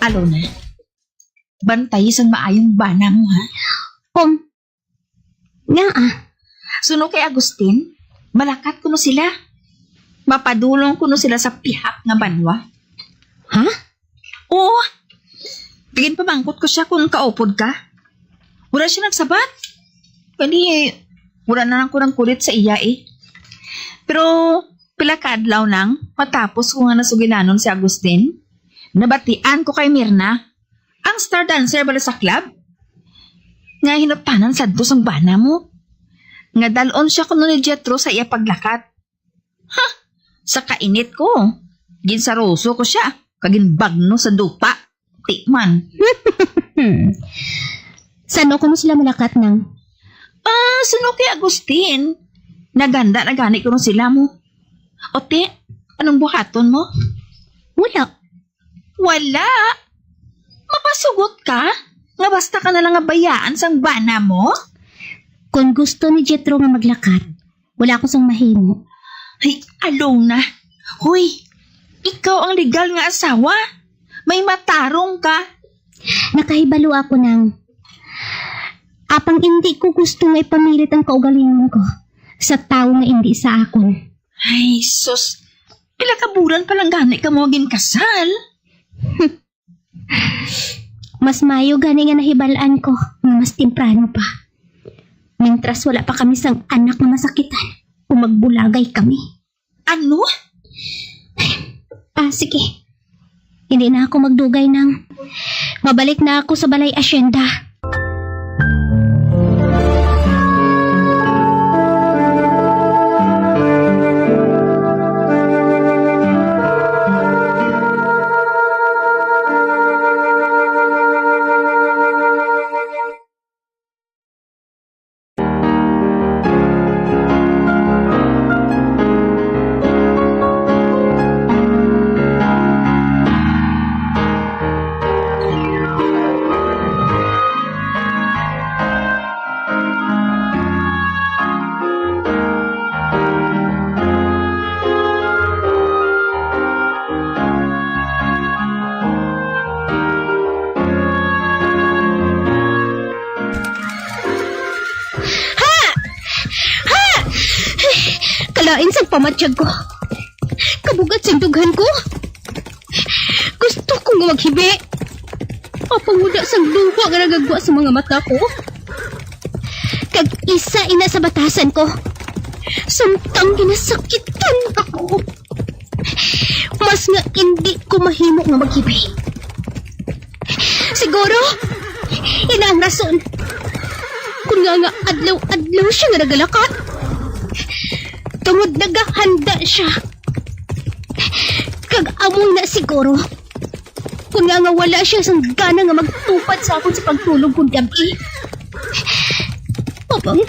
Alona, bantay sang maayong bana mo, ha? Suno kay Agustin, malakat ko no sila. Mapadulong ko no sila sa pihak nga banwa. Ha? Oo. Bigyan pamangkot ko siya kung kaupod ka. Wala siya nagsabat. Kani, wala na lang ko ng kulit sa iya eh. Pero, pila kadlaw nang, matapos ko nga nasugilanon si Agustin, nabatian ko kay Mirna, ang star dancer bala sa club. Nga hinatanan sa dos ang bana mo. Nga dalon siya kuno ni Jetro sa iya paglakat. Sa kainit ko, ginsaroso ko siya, kaginbagno sa dupa. Tikman. Sano kuno sila malakat nang? Sino kay Agustin? Naganda na gani kuno sila mo. Ote, anong buhaton mo? Wala? Mapasugot ka? Nga basta ka na lang nga bayaan sang bana mo? Kung gusto ni Jetro nga maglakat, wala ko sang mahimo. Ay, Alona. Hoy, ikaw ang legal nga asawa. May matarong ka. Nakahibalo ako nang apang hindi ko gusto nga ipamilit ang kaugalingon ko sa tao nga hindi sa akon. Ay, sus. Pila ka bulan palang gani ka mo kasal. Mas mayo gani nga nahibalaan ko nga mas temprano pa. Mintras wala pa kami sang anak na masakitan o magbulagay kami. Ano? Sige. Hindi na ako magdugay nang mabalik na ako sa balay asyenda. Kalain sang pamatsyag ko. Kabugat sang dughan ko. Gusto kong maghibi. Papanguda sang duwa nga nagagwa sa mga mata ko. Kag isa ina sa batasan ko. Samtang ginasakitan ako. Mas nga hindi ko mahimo nga maghibi. Siguro, ina ang rason. Kung nga adlaw-adlaw siya nga nagalakat. Tungod nagahanda siya. Kag among na siguro. Kung nga wala siya sang gana nga magtupad sa akon sa pagtulog kong gabi. Papang,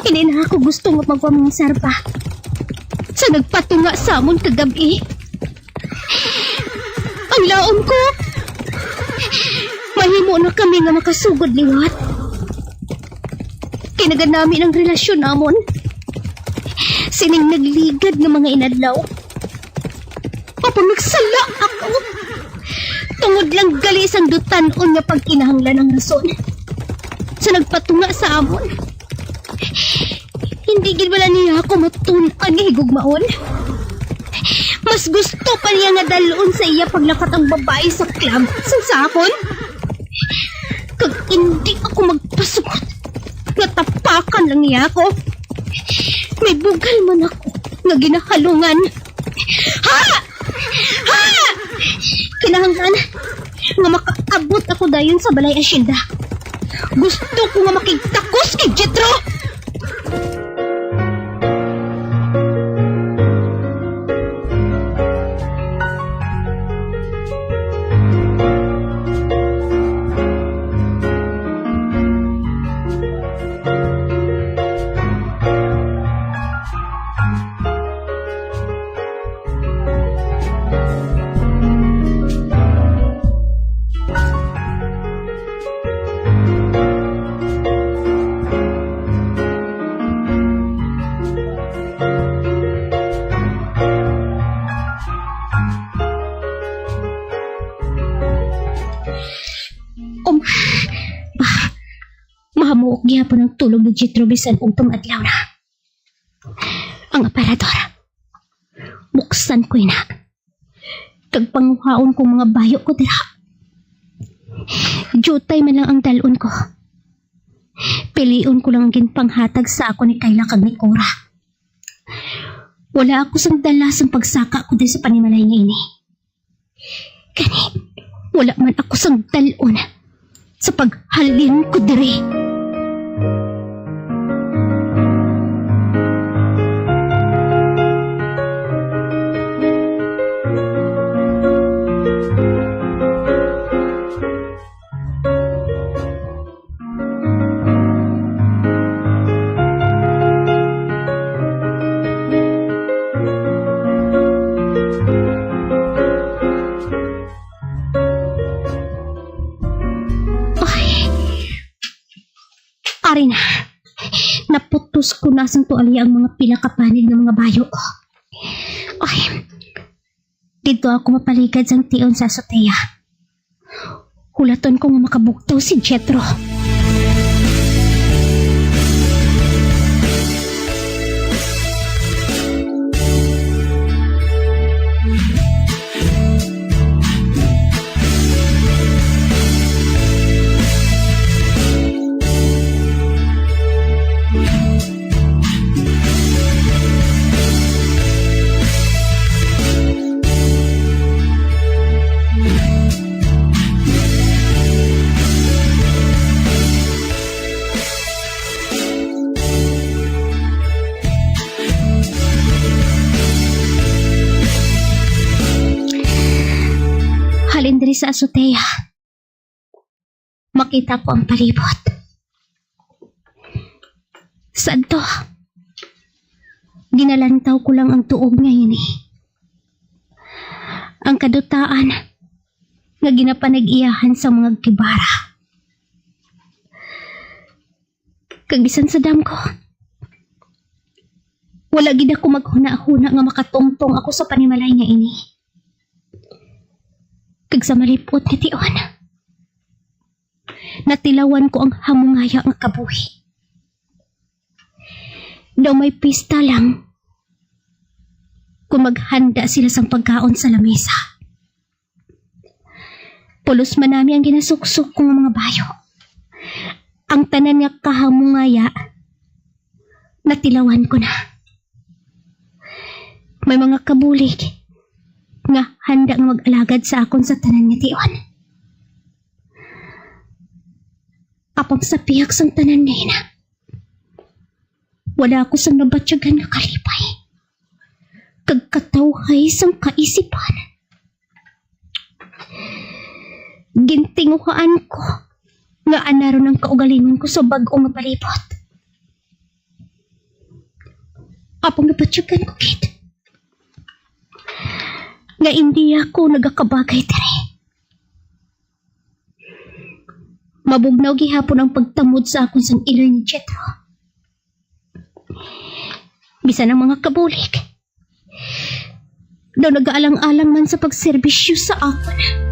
hindi na ako gusto nga magpaminsar pa. Sa nagpatunga sa amon kagabi. Ang laom ko. Mahimo na kami nga makasugod liwat. Kinagan namin ang relasyon namon. Sining nagligad ng mga inadlaw. Apang nagsala ako. Tungod lang gali sang dutanon nga pagkinahanglan ang rason. Sa nagpatunga sa amon. Hindi gid bala niya ako matun-an nga higugmaon. Mas gusto pa niya nga dalon sa iya paglakat ang babae sa club sa sakon. Kag hindi ako magpasugot, nga tapakan lang niya ako. May bugal man ako nga ginahalungan. Ha! Ha! Kinahanglan nga makaabot ako dayon sa balay asyenda. Gusto ko nga makigtakos kay Jetro. Mahamuok gihapon ang tulog ni Jetro bisan utong adlaw na. Ang aparador. Buksan ko ina. Kag panguhaon kong mga bayo ko dira. Jutay man lang ang dalon ko. Piliun ko lang ang ginpanghatag sa ako ni Kayla kag ni Cora. Wala ako sang dala sang pagsaka ko din sa panimalay niya ini. Kani, wala man ako sang dalon sa paghalin ko diri. Ari na, naputos ko na sang tuwalya ang mga pinakapanig ng mga bayo ko. Ay, dito ako mapaligad sang tion sa azotea. Hulaton ko nga makabugtaw si Jetro. Halin diri sa azotea. Makita ko ang palibot. Saan to? Ginalantaw ko lang ang tuog ngayon eh. Ang kadutaan nga ginapanag-iyahan sa mga gibara. Kagisan sa dam ko. Wala gid ako maghuna-huna nga makatungtong ako sa panimalay nga ini. Kag sa malipot ni tion. Natilawan ko ang hamungaya nga kabuhi. Daw may pista lang kung maghanda sila sang pagkaon sa lamesa. Pulos man nami ang ginasuksok kong mga bayo. Ang tanan nga kahamungaya, natilawan ko na. May mga kabulig nga handa nga mag-alagad sa akon sa tanan nga tion. Apang sa piyak sang tanan ngayon, wala ako sang nabatyagan nga kalipay. Kagkatawhay sang kaisipan. Gintinguhaan ko nga anaron ang kaugalingon ko sa bag-o nga palibot. Apang nabatyagan ko kit. Nga hindi ako nagakabagay dere. Mabugnaw gihapon ang pagtamod sa akong sang iloy ni Jetro. Bisan ang mga kabulig. Daw nag-aalang-alang man sa pagserbisyo sa akon.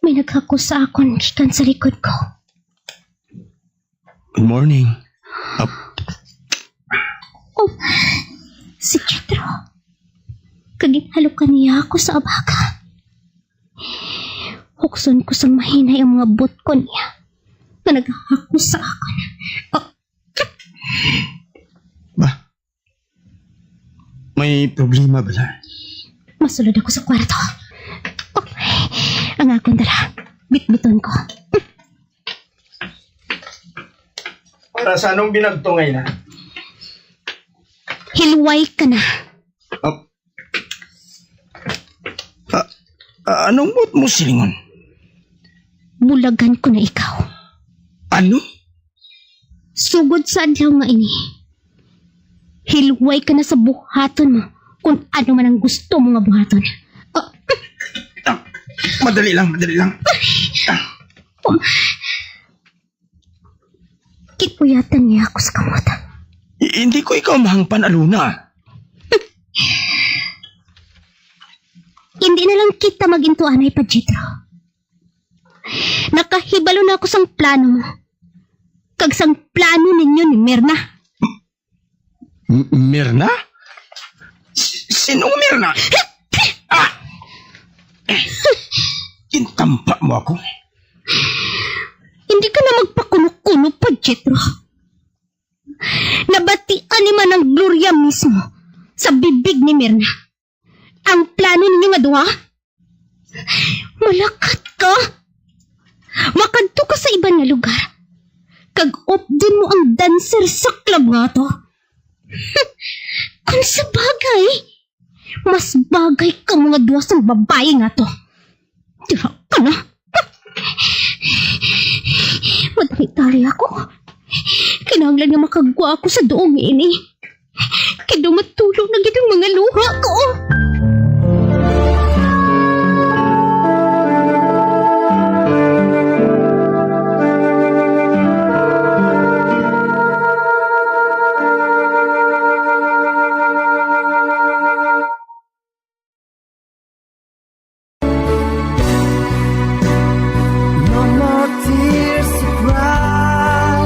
May naghako sa akon gikan sa likod ko. Good morning. Oh, si Jetro. Kaginhalukan niya ako sa abaga. Hukson ko sa mahinay ang mga bot ko niya na naghako sa akon. May problema ba na? Masulod ako sa kwarto. Ang akong dala, bitbiton ko. Para sa anong binagtungay na? Hilway ka na. Anong mood mo, silingon? Bulagan ko na ikaw. Ano? Sugod sa adlaw nga ini. Hilway ka na sa buhaton mo kung ano man ang gusto mo nga buhaton. Madali lang. Kipuyatan niya ako sa kamot. Hindi ko ikaw mahangpan, Aluna. Hindi na lang kita magintuanay pa, Jetro. Nakahibalo na ako sang plano mo. Kag sang plano ninyo ni Mirna. Mirna? Sinong Mirna? Kintampa mo ako. Hindi ka na magpakuno-kuno pa, Jetro. Nabatian ni man ang Gloria mismo sa bibig ni Mirna. Ang plano ninyo nga duha? Malakat ka. Makadto ka sa iban nga lugar. Kag-op din mo ang dancer sa club nga to. Kung sa bagay, mas bagay ka mga duha sa babae nga to. Diba ka na? Madali-tali ako. Kinahanglan nga makagwa ako sa doong ini. Kaya matulog na gitang mga luha ko. No more tears to cry,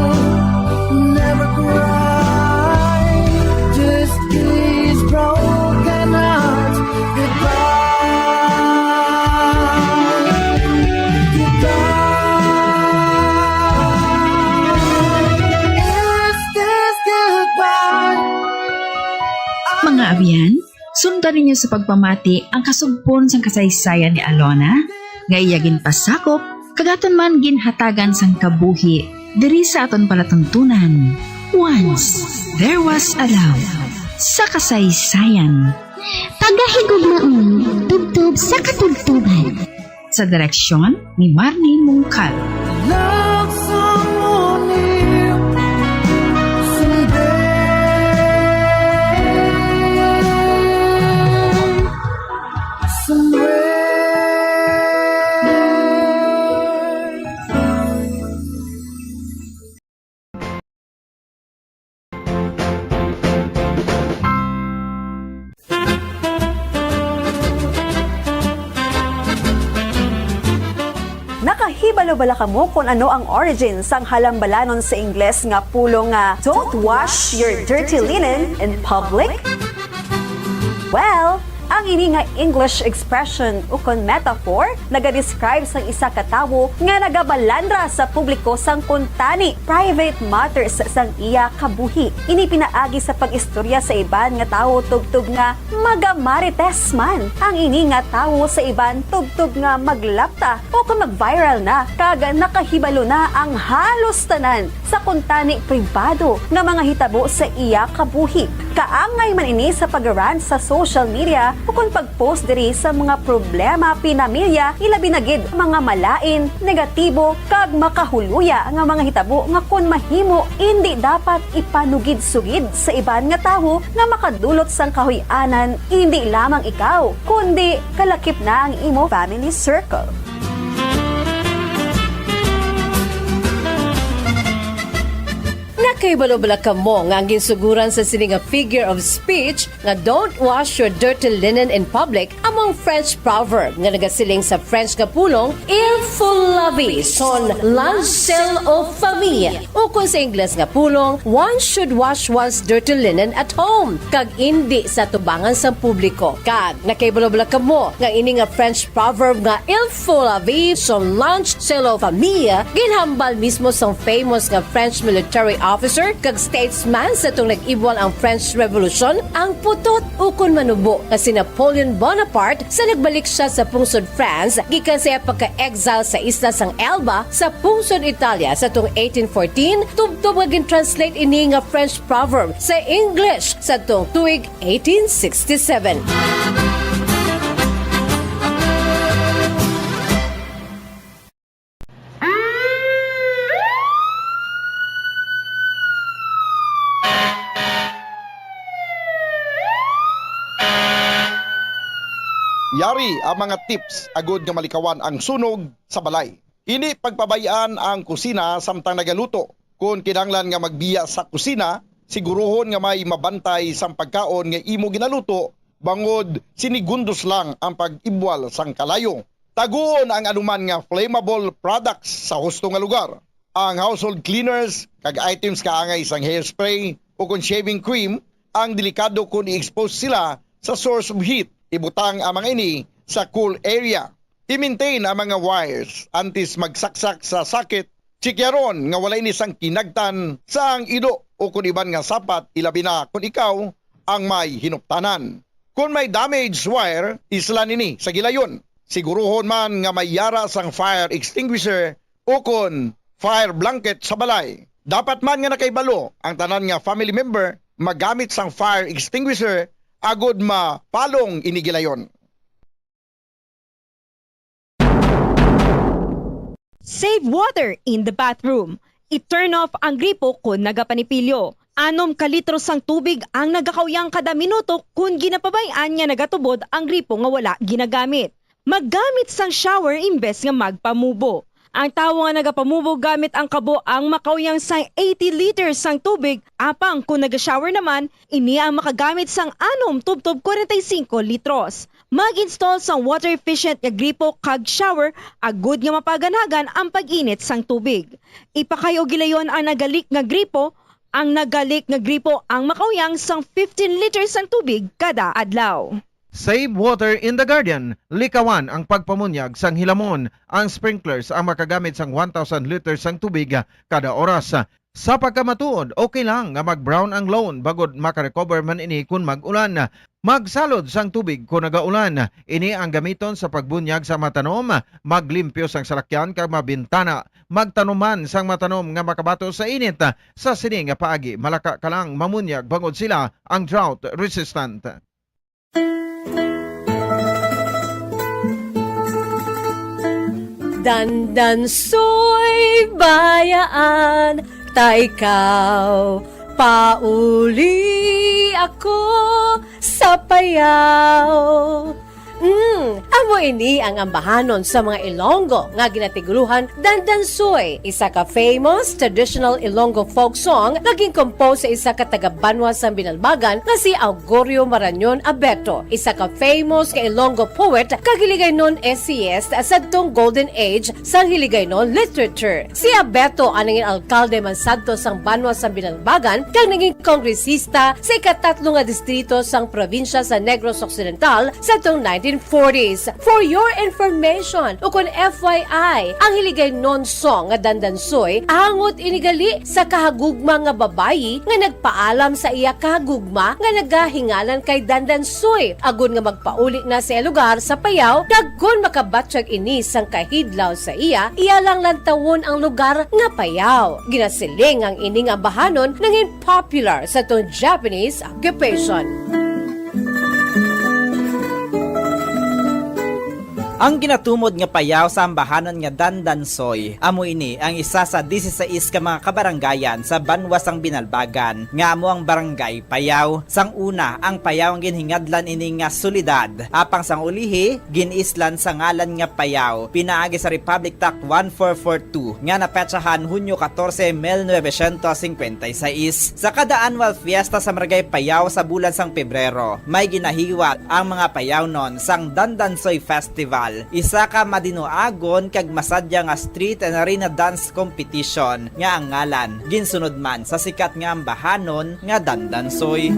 never cry, just these broken hearts goodbye, goodbye. Is this goodbye? Mga abyan, sundan ninyo sa pagpamati ang kasugpon sang kasaysayan ni Alona, nga iyagin pasakop, kagaton man ginhatagan sang kabuhi, diri sa aton palatuntunan. Once, there was a love. Sa kasaysayan. Pagahigog na tubtub sa katugtugan. Sa direksyon ni Marnie Mungkal. Love someone new someday, Nakahibalo bala kamo kung ano ang origin sang halambalanon sa Ingles nga pulong nga don't wash your dirty linen in public? Well, Ang ini nga English expression o kon metaphor naga-describe sang isa ka tawo nga nagabalandra sa publiko sang kuntani private matters sang iya kabuhi. Ini pinaagi sa pag-istorya sa iban nga tawo tubtub nga magamarites man. Ang ini nga tawo sa iban tubtub nga maglapta o kung mag-viral na kag nakahibalo na ang halos tanan sa kuntani pribado nga mga hitabo sa iya kabuhi. Kaangay man ini sa pag-rant sa social media o kung pag-post diri sa mga problema pinamilya ilabi na gid mga malain, negatibo kag makahuluya nga mga hitabo nga kun mahimo hindi dapat ipanugid-sugid sa iban nga tawo nga makadulot sang kahuy-anan hindi lamang ikaw kundi kalakip na ang imo family circle. Nakaibalo-bala ka mo nga ang ginsuguran sa sining nga figure of speech nga don't wash your dirty linen in public among French proverb nga nagasiling sa French nga pulong il faut laver son linge aux famille o kung sa Ingles nga pulong one should wash one's dirty linen at home kag indi sa tubangan sa publiko. Kag nakaibalo-bala ka mo nga ini nga French proverb nga il faut laver son linge aux famille ginhambal mismo sa famous nga French military officer kag statesman sa itong nag-ibwal ang French Revolution, ang putot ukon manubo na si Napoleon Bonaparte sa nagbalik siya sa pungsod France gikan sa pagka-exile sa isla sang Elba sa pungsod Italia sa itong 1814 tubtob nga gin-translate ini nga French proverb sa English sa itong tuig 1867. Yari ang mga tips agud nga malikawan ang sunog sa balay. Ini pagpabayaan ang kusina samtang nagaluto. Kung kinahanglan nga magbiya sa kusina, siguruhon nga may mabantay sang pagkaon nga imo ginaluto bangod sinigundos lang ang pag-ibwal sang kalayo. Taguon ang anuman nga flammable products sa husto nga lugar. Ang household cleaners kag items kaangay sang hairspray o kung shaving cream ang delikado kung i-expose sila sa source of heat. Ibutang ang mga ini sa cool area. I-maintain ang mga wires antes magsaksak sa sakit. Tsikyaron nga wala ini sang kinagtan sa ang ido o kung iban nga sapat ilabi na kung ikaw ang may hinuptanan. Kung may damaged wire, isla nini sa gilayon. Siguruhon man nga may yara sang fire extinguisher o kung fire blanket sa balay. Dapat man nga nakaibalo ang tanan nga family member magamit sang fire extinguisher agod mapalong inigilayon. Save water in the bathroom. I-turn off ang gripo kung nagapanipilyo. 6 kalitro sang tubig ang nagakawyang kada minuto kung ginapabayaan nga nagatubod ang gripo nga wala ginagamit. Maggamit sang shower imbes nga magpamubo. Ang tawo nga nagapamubo gamit ang kabo ang makawyang sang 80 liters sang tubig, apang kung naga-shower naman, ini ang makagamit sang 6 tubtob 45 litros. Mag-install sang water efficient nga gripo kag shower, agud nga mapaganagan ang pag-init sang tubig. Ipakayo gilayon ang nagalik nga gripo, ang makawyang sang 15 liters sang tubig kada adlaw. Save water in the garden. Likawan ang pagpamunyag sang hilamon. Ang sprinklers ang makagamit sang 1,000 liters sang tubig kada oras. Sa pagkamatuod, okay lang nga mag-brown ang lawn bagod makarecover man ini kung mag-ulan. Magsalod sang tubig kung nagaulan. Ini ang gamiton sa pagbunyag sa matanom, maglimpyo sang salakyan kag mabintana. Magtanuman sang matanom nga makabato sa init. Sa sining nga paagi, malaka ka lang mamunyag bangod sila ang drought resistant. Dandan soy bayaan, ta ikaw, pauli ako sa payaw. Amo ini ang ambahanon sa mga Ilonggo nga ginatiguluhan Dandansoy, isa ka famous traditional Ilonggo folk song naging compose sa isa ka taga-Banwa sa Binalbagan nga si Augurio Marañon Abeto, isa ka famous ka Ilonggo poet kag Hiligaynon essayist sa tong golden age sa Hiligaynon literature. Si Abeto ang naging alkalde man sadto sang Banwa sa Binalbagan kag naging kongresista sa ikatatlo nga distrito sang probinsya sa Negros Occidental sa tong 1940s. For your information, ukon FYI, ang Hiligaynon song nga Dandansoy angot inigali sa kahagugma nga babayi nga nagpaalam sa iya kahagugma nga nagahingalan kay Dandansoy. Agon nga magpauli na sa lugar sa Payaw, daggon makabatsyag ini sang kahidlaw sa iya lang lantawon ang lugar nga Payaw. Ginasiling ang ining ambahanon nangin popular sa tong Japanese occupation. Ang ginatumod nga payaw sa ambahanon nga Dandansoy, amo ini ang isa sa 16 ka mga kabaranggayan sa Banwa sang Binalbagan, nga amo ang barangay Payaw. Sang una, ang Payaw ang ginhingadlan ini nga solidad, apang sang ulihi, ginislan sa ngalan nga Payaw, pinaagi sa Republic Act 1442, nga napetsahan Hunyo 14, 1956. Sa kada annual fiesta sa Maragay Payaw sa bulan sang Pebrero, may ginahiwat ang mga Payaw non sang Dandansoy Festival. Isa ka madinoagon kag masadya nga street and arena dance competition nga ang ngalan ginsunod man sa sikat nga ambahanon nga Dandansoy.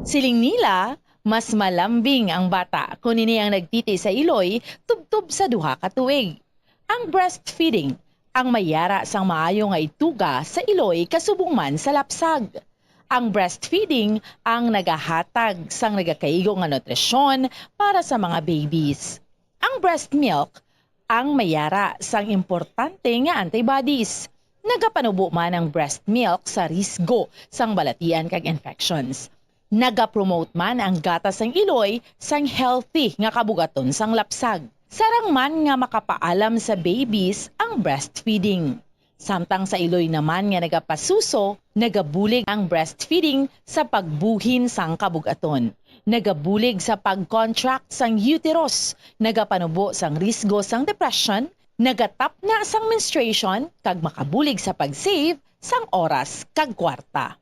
Siling nila, mas malambing ang bata kung ini ang nagtiti sa iloy tubtub sa duha ka tuig. Ang breastfeeding ang mayara sang maayo nga ituga sa iloy kasubong man sa lapsag. Ang breastfeeding ang nagahatag sang nagakaigo nga nutrisyon para sa mga babies. Ang breast milk ang mayara sang importante nga antibodies. Nagapanubo man ang breast milk sa risgo sang balatian kag infections. Nagapromote man ang gatas sang iloy sang healthy nga kabugaton sang lapsag. Sarang man nga makapaalam sa babies ang breastfeeding. Samtang sa iloy naman nga nagapasuso, nagabulig ang breastfeeding sa pagbuhin sang kabugaton. Nagabulig sa pag-contract sang uterus, nagapanubo sang risgo sang depression, nagatap na sang menstruation, kag makabulig sa pag-save sang oras kag kwarta.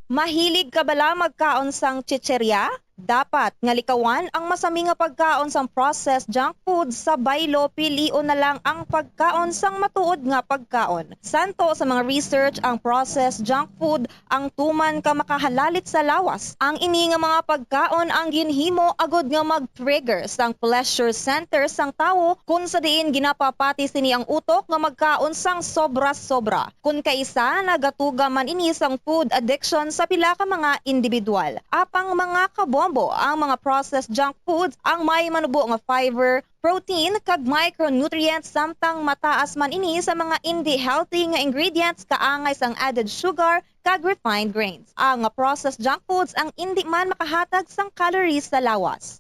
Mahilig ka bala magkaon sang chicherya? Dapat nga likawan ang masami nga pagkaon sang processed junk food sa baylo, pilion na lang ang pagkaon sang matuod nga pagkaon. Santo sa mga research ang processed junk food ang tuman ka makahalalit sa lawas. Ang ini nga mga pagkaon ang ginhimo agod nga mag-trigger sang pleasure center sang tawo kung sa diin ginapapati sini ang utok nga magkaon sang sobra-sobra. Kung kaisa nagatuga man ini sang food addiction sa pila ka mga individual. Apang mga kabombo ang mga processed junk foods ang may manubo nga fiber, protein kag micronutrients samtang mataas man ini sa mga hindi healthy nga ingredients kaangay sang added sugar kag refined grains. Ang processed junk foods ang hindi man makahatag sang calories sa lawas.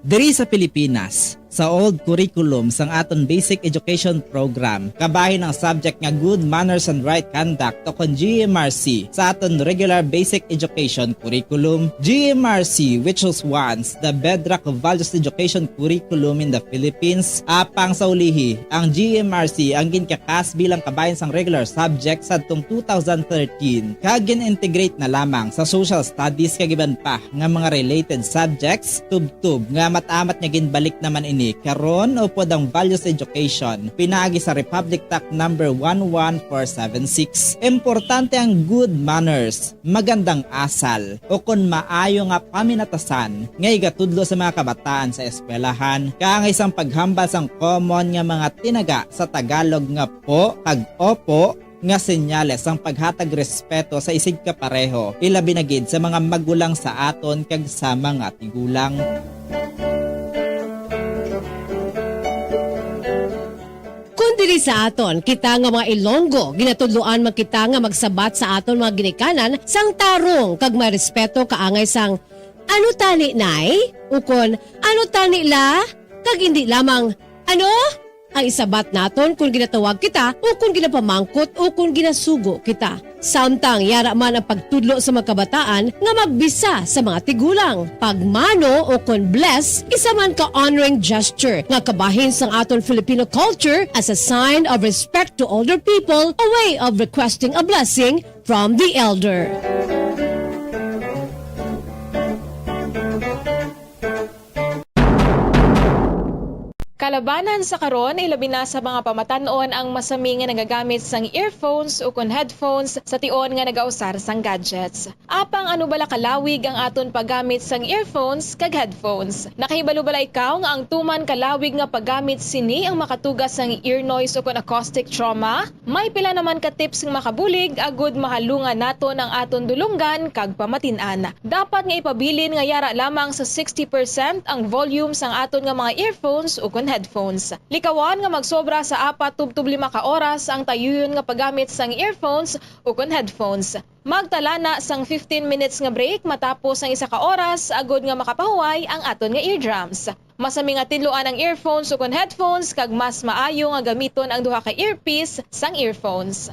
Diri sa Pilipinas, sa old curriculum sang aton basic education program, kabahin ang subject nga Good Manners and Right Conduct o kon GMRC sa aton regular basic education curriculum. GMRC, which was once the bedrock of values education curriculum in the Philippines, apang sa ulihi, ang GMRC ang ginkakas bilang kabahin sang regular subject sa atong 2013, kag gin-integrate na lamang sa social studies kag iban pa nga mga related subjects, tub-tub nga matamat nga ginbalik naman ini karon upod ang values education pinaagi sa Republic Act number 11476. Importante ang good manners, magandang asal o kun maayo nga paminatasan nga igatudlo sa mga kabataan sa eskwelahan kaangay sang paghambal sang common nga mga tinaga sa Tagalog nga po kag opo nga senyales ang paghatag respeto sa isig kapareho ilabi na gid sa mga magulang sa aton kag sa mga tigulang. Dili sa aton, kita nga mga Ilonggo, ginatudloan man kita nga magsabat sa aton mga ginikanan sang tarong kag may respeto kaangay sang ano tani nay? Ukon, ano tani la? Kag hindi lamang, ano? Ang isabat naton kung ginatawag kita o kung ginapamangkot o kung ginasugo kita. Samtang yara man ang pagtudlo sa mga kabataan nga magbisa sa mga tigulang. Pagmano o kung bless, isa man ka honoring gesture nga kabahin sang aton Filipino culture as a sign of respect to older people, a way of requesting a blessing from the elder. Kalabanan sa karon ilabi na sa mga pamatanon ang masami nga nagagamit sang earphones o kon headphones sa tion nga nagausar sang gadgets. Apang ano bala kalawig ang aton paggamit sang earphones kag headphones. Nakahibalo bala ikaw nga ang tuman kalawig nga paggamit sini ang makatugas sang ear noise o kon acoustic trauma? May pila naman ka tips nga makabulig agud mahalungan naton ang aton dulunggan kag pamatin-an. Dapat nga ipabilin nga yara lamang sa 60% ang volume sang aton nga mga earphones o kon headphones. Likawan nga magsobra sa 4-5 ka oras ang tayuyon nga paggamit sang earphones o kon headphones. Magtala na sang 15 minutes nga break matapos ang 1 ka oras agud nga makapahuway ang aton nga eardrums. Masami nga tinluan ang earphones o kon headphones kag mas maayo nga gamiton ang duha ka earpiece sang earphones.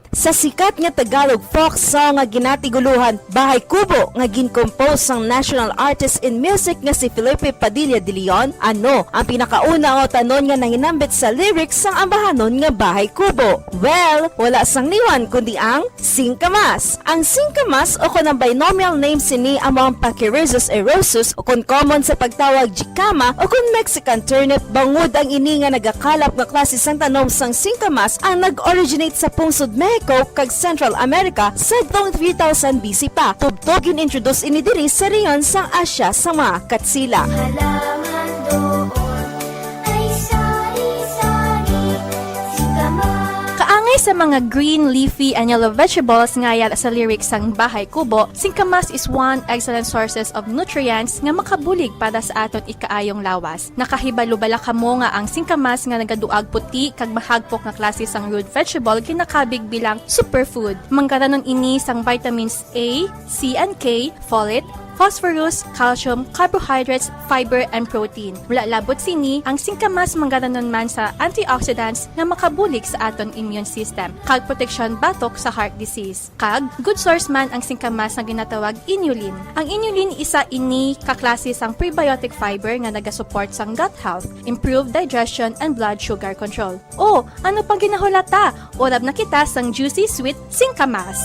Sa sikat nga Tagalog folk song nga ginatiguluhan Bahay Kubo nga gincompose sang national artist in music nga si Felipe Padilla de Leon, ano ang pinakauna o tanon nga nanginambit sa lyrics sang ambahanon nga Bahay Kubo? Well, wala sang liwan kundi ang singkamas. Ang singkamas o kon ang binomial name sini among Pachyrhizos erosus o kon common sa pagtawag jicama o kon Mexican turnip, bangod ang ini nga nagakalap nga klase sang tanom sang singkamas ang nag-originate sa pungsod Mexico kag Central America sa taong 3000 BC pa. Tubtogin introduce ini diri sa rehiyon sang Asya sa mga Katsila. Kaangay sa mga green, leafy, and yellow vegetables nga yara sa lyrics sang Bahay Kubo, singkamas is one excellent sources of nutrients nga makabulig para sa aton ikaayong lawas. Nakahibalo-bala kamo nga ang singkamas nga nagaduag puti kag mahagpok nga klase sang root vegetable kinakabig bilang superfood. Mangkaranon ini sang vitamins A, C, and K, folate, phosphorus, calcium, carbohydrates, fiber, and protein. Wala labot sini, ang singkamas manggaranon man sa antioxidants nga makabulig sa aton immune system, kag protection batok sa heart disease. Kag, good source man ang singkamas na ginatawag inulin. Ang inulin isa ini kaklase sang prebiotic fiber nga nagasupport sang gut health, improve digestion, and blood sugar control. Oh, ano pang ginahulata? Orab na kita sang juicy sweet singkamas.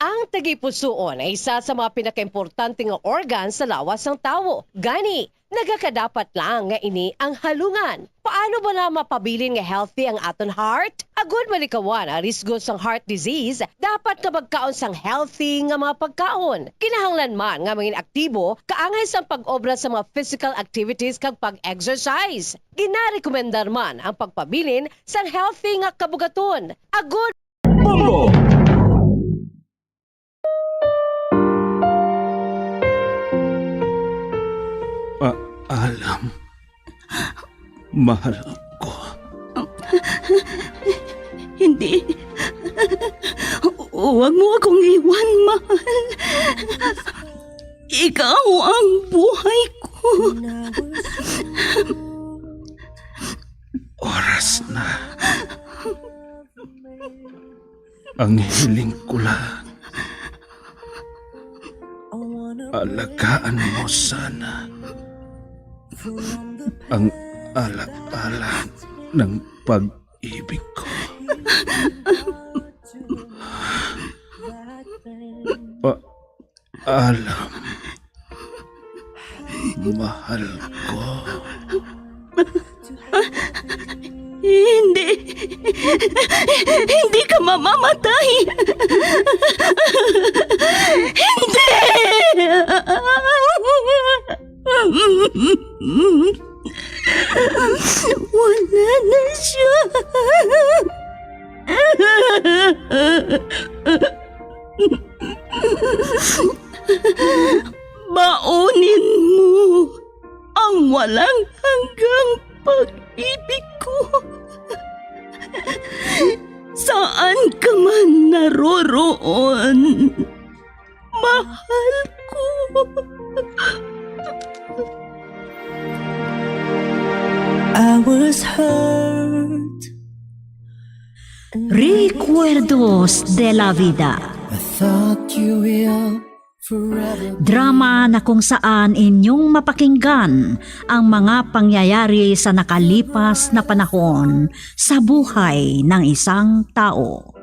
Ang tagipusoon ay isa sa mga pinakaimportante nga organ sa lawas ng tao. Gani, nagakadapat lang nga ini ang halungan. Paano ba na mapabilin nga healthy ang aton heart? Agud malikawan ang risgo sang heart disease, dapat ka magkaon sang healthy nga mga pagkaon. Kinahanglan man nga maging aktibo, kaangay sang pag-obra sa mga physical activities kag pag-exercise. Ginarekomendar man ang pagpabilin sang healthy nga kabugaton. Agud Bombo! Alam, mahal ko. Hindi. Huwag mo akong iwan, mahal. Ikaw ang buhay ko. Oras na. Ang hiling ko lang. Alagaan mo sana ang alaala ng pag-ibig ko. Alam, mahal ko. Hindi. Hindi ka mamamatay. Hindi. Wala na siya. Baunin mo ang walang hanggang pag-ibig ko. Saan ka man naroroon, mahal ko. I was hurt. Recuerdos de la Vida. I thought you will forever. Drama na kung saan inyong mapakinggan ang mga pangyayari sa nakalipas na panahon sa buhay ng isang tao.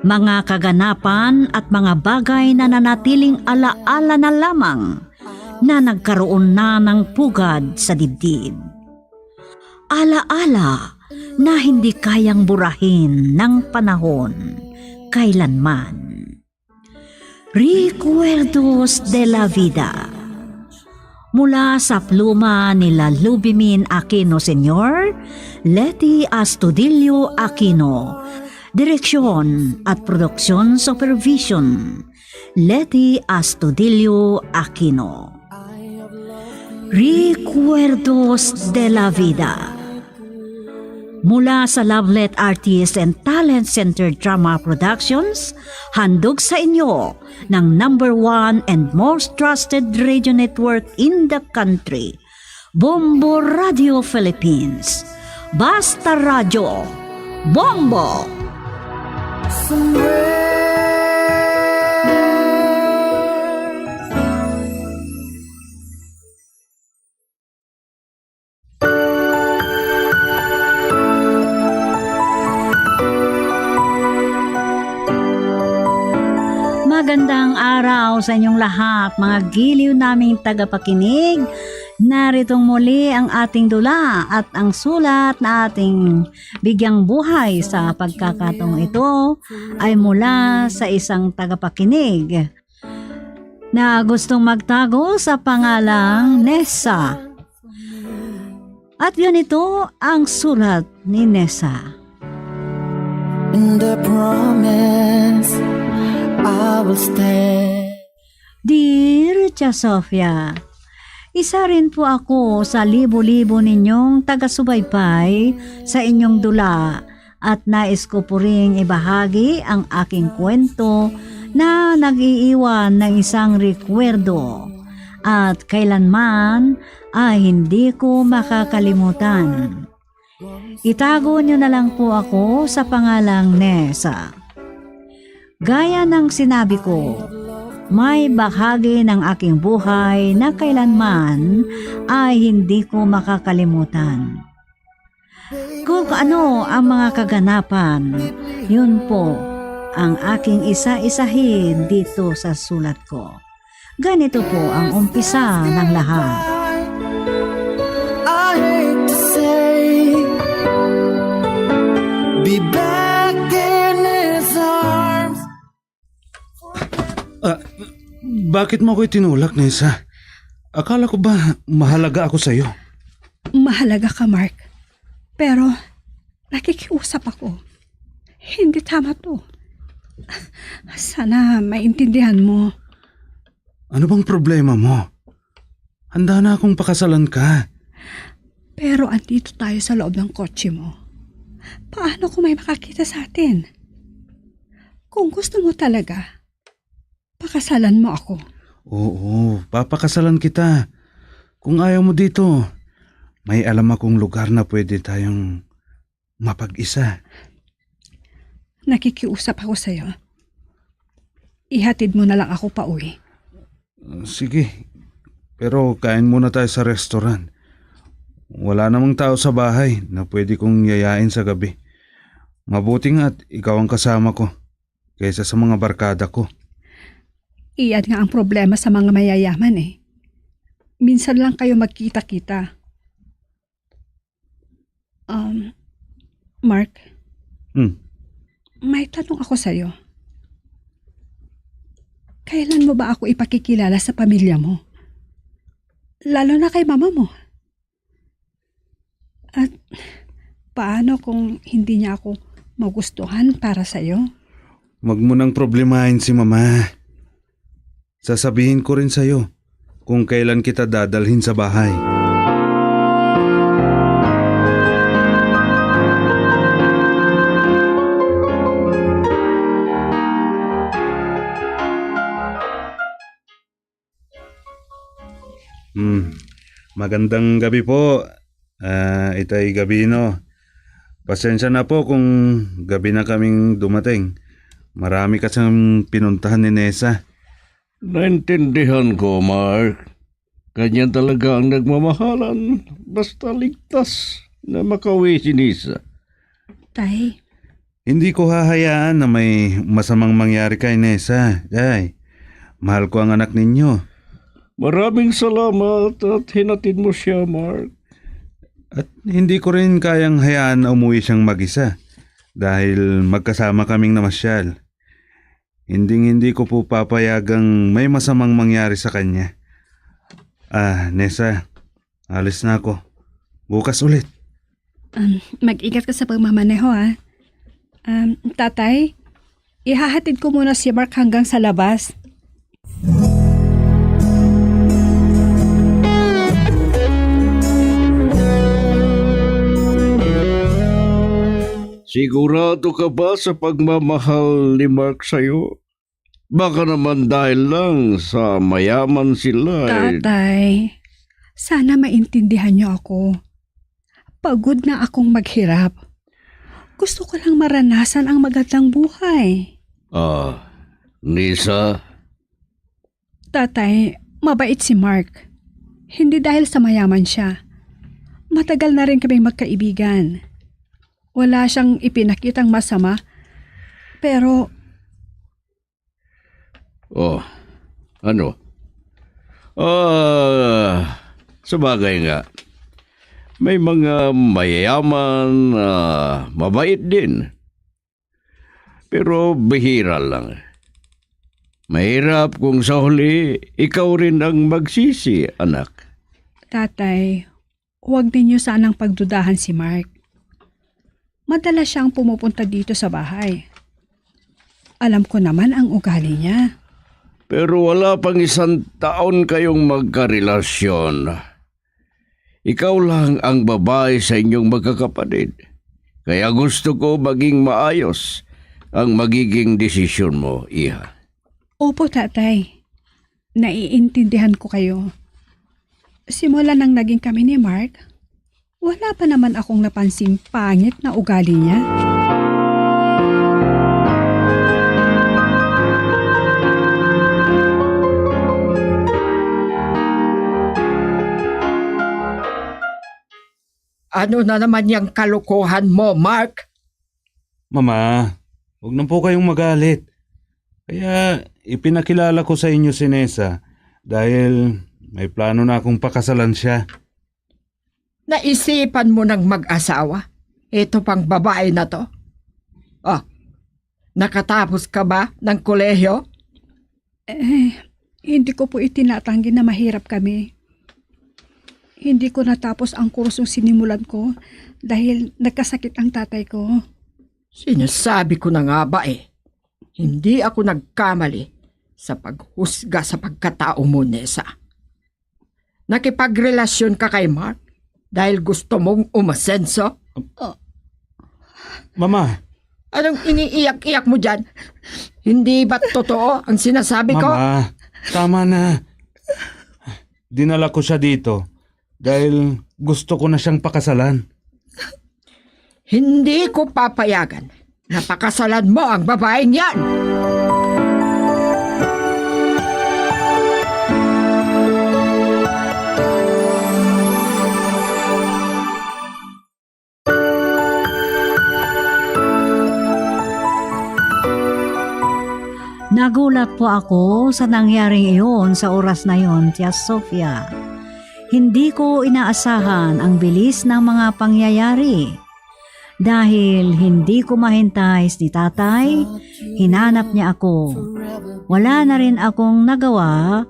Mga kaganapan at mga bagay na nanatiling alaala na lamang na nagkaroon na ng pugad sa dibdib. Alaala na hindi kayang burahin ng panahon kailanman. Recuerdos de la Vida. Mula sa pluma nila Lubimin Aquino Sr., Leti Astudillo Aquino. Direksyon at produksyon supervision, Leti Astudillo Aquino. Recuerdos de la Vida. Mula sa Lovelet Artist and Talent Center Drama Productions, handog sa inyo ng #1 and most trusted radio network in the country, Bombo Radio Philippines. Basta Radio, Bombo! Magandang araw sa inyong lahat, mga giliw naming tagapakinig. Naritong muli ang ating dula at ang sulat na ating bigyang buhay sa pagkakataong ito ay mula sa isang tagapakinig na gustong magtago sa pangalang Nessa. At ganito ang sulat ni Nessa. And I promise I will stay. Dear Tia Sofia, isa rin po ako sa libo-libo ninyong taga-subaybay sa inyong dula at nais ko po ring ibahagi ang aking kwento na nag-iiwan ng isang rekwerdo at kailanman ay hindi ko makakalimutan. Itago niyo na lang po ako sa pangalang Nessa. Gaya ng sinabi ko, may bahagi ng aking buhay na kailanman ay hindi ko makakalimutan. Kung ano ang mga kaganapan, yun po ang aking isa-isahin dito sa sulat ko. Ganito po ang umpisa ng lahat. I hate to say, be back in his arms. Bakit mo ako itinulak, Nessa? Akala ko ba mahalaga ako sa'yo? Mahalaga ka, Mark. Pero nakikiusap ako. Hindi tama to. Sana maintindihan mo. Ano bang problema mo? Handa na akong pakasalan ka. Pero andito tayo sa loob ng kotse mo. Paano kung may makakita sa atin? Kung gusto mo talaga, pakasalan mo ako. Oo, papakasalan kita. Kung ayaw mo dito, may alam akong lugar na pwede tayong mapag-isa. Nakikiusap ako sa'yo. Ihatid mo na lang ako pa uwi. Sige, pero kain muna tayo sa restaurant. Wala namang tao sa bahay na pwede kong yayain sa gabi. Mabuti nga at ikaw ang kasama ko kaysa sa mga barkada ko. Iyan nga ang problema sa mga mayayaman eh. Minsan lang kayo magkita-kita. Mark? May tanong ako sa'yo. Kailan mo ba ako ipakikilala sa pamilya mo? Lalo na kay mama mo. At paano kung hindi niya ako magustuhan para sa'yo? Wag mo nang problemahin si mama. Sasabihin ko rin sa'yo kung kailan kita dadalhin sa bahay. Magandang gabi po. Itay Gabino. Pasensya na po kung gabi na kaming dumating. Marami kasing pinuntahan ni Nessa. Naintindihan ko, Mark. Kanya talaga ang nagmamahalan. Basta ligtas na makauwi si Nisa. Tay, Hindi ko hahayaan na may masamang mangyari kay Nessa. Day, mahal ko ang anak ninyo. Maraming salamat at hinatid mo siya, Mark. At hindi ko rin kayang hayaan na umuwi siyang mag-isa dahil magkasama kaming namasyal. Hindi ko po papayagang may masamang mangyari sa kanya. Nessa, alis na ako. Bukas ulit. Mag-ingat ka sa pagmamaneho, ha? Tatay, ihahatid ko muna si Mark hanggang sa labas. Sigurado ka ba sa pagmamahal ni Mark sa'yo? Baka naman dahil lang sa mayaman sila. Tatay, sana maintindihan niyo ako. Pagod na akong maghirap. Gusto ko lang maranasan ang magandang buhay. Nisa? Tatay, mabait si Mark. Hindi dahil sa mayaman siya. Matagal na rin kaming magkaibigan. Wala siyang ipinakitang masama. Pero ano? Sabagay nga. May mga mayayaman, mabait din. Pero bihira lang. Mahirap kung sa huli, ikaw rin ang magsisi, anak. tatay, huwag ninyo sanang pagdudahan si Mark. Madalas siyang pumupunta dito sa bahay. Alam ko naman ang ugali niya. Pero wala pang 1 taon kayong magkarelasyon. Ikaw lang ang babae sa inyong magkakapatid. Kaya gusto ko maging maayos ang magiging desisyon mo, Iha. Opo, tatay. Naiintindihan ko kayo. Simula nang naging kami ni Mark, wala pa naman akong napansing pangit na ugali niya. Ano na naman yung kalokohan mo, Mark? Mama, huwag na po kayong magalit. Kaya ipinakilala ko sa inyo si Nessa dahil may plano na akong pakasalan siya. Naisipan mo ng mag-asawa? Ito pang babae na to? Nakatapos ka ba ng kolehiyo? Hindi ko po itinatanggi na mahirap kami. Hindi ko natapos ang kursong sinimulan ko dahil nagkasakit ang tatay ko. Sinasabi ko na nga ba hindi ako nagkamali sa paghusga sa pagkatao mo, Nessa. Nakipagrelasyon ka kay Mark dahil gusto mong umasenso? Mama! Anong iniiyak-iyak mo dyan? Hindi ba totoo ang sinasabi ko? Mama, tama na. Dinala ko siya dito dahil gusto ko na siyang pakasalan. Hindi ko papayagan na pakasalan mo ang babaeng yan! Nagulat po ako sa nangyaring iyon sa oras na yon, Tia Sofia. Hindi ko inaasahan ang bilis ng mga pangyayari. Dahil hindi ko mahintay si tatay, hinanap niya ako. Wala na rin akong nagawa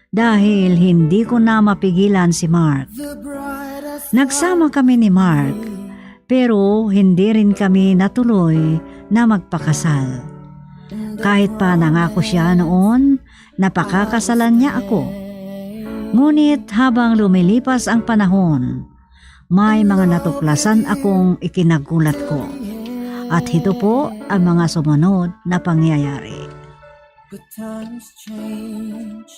dahil hindi ko na mapigilan si Mark. Nagsama kami ni Mark, pero hindi rin kami natuloy na magpakasal. Kahit pa nangako siya noon, napakakasalan niya ako. Ngunit habang lumilipas ang panahon, may mga natuklasan akong ikinagulat ko. At ito po ang mga sumunod na pangyayari. But times change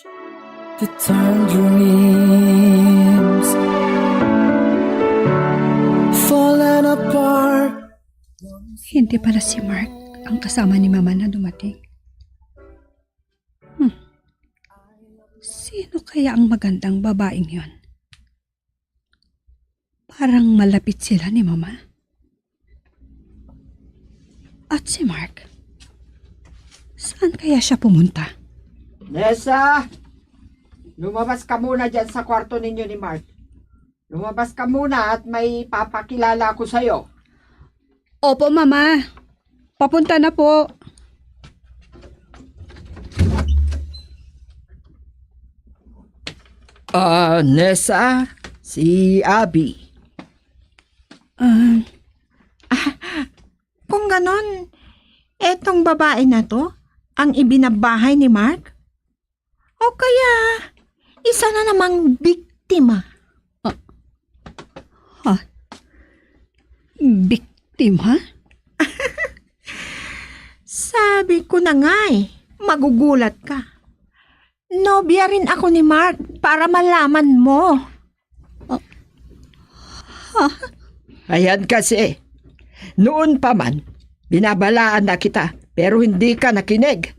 that turn dreams falling apart. Hindi pala si Mark ang kasama ni Mama na dumating. Sino kaya ang magandang babaeng yon? Parang malapit sila ni Mama. At si Mark, saan kaya siya pumunta? Nessa! Lumabas ka muna dyan sa kwarto ninyo ni Mark. Lumabas ka muna at may papakilala ko sa'yo. Opo, Mama. Papunta na po. Nessa, si Abby. Kung ganon, etong babae na to, ang ibinabahay ni Mark? O kaya, isa na namang biktima? Biktima? Sabi ko na nga magugulat ka. Nobya rin ako ni Mark para malaman mo. Ayan kasi. Noon pa man, binabalaan na kita pero hindi ka nakinig.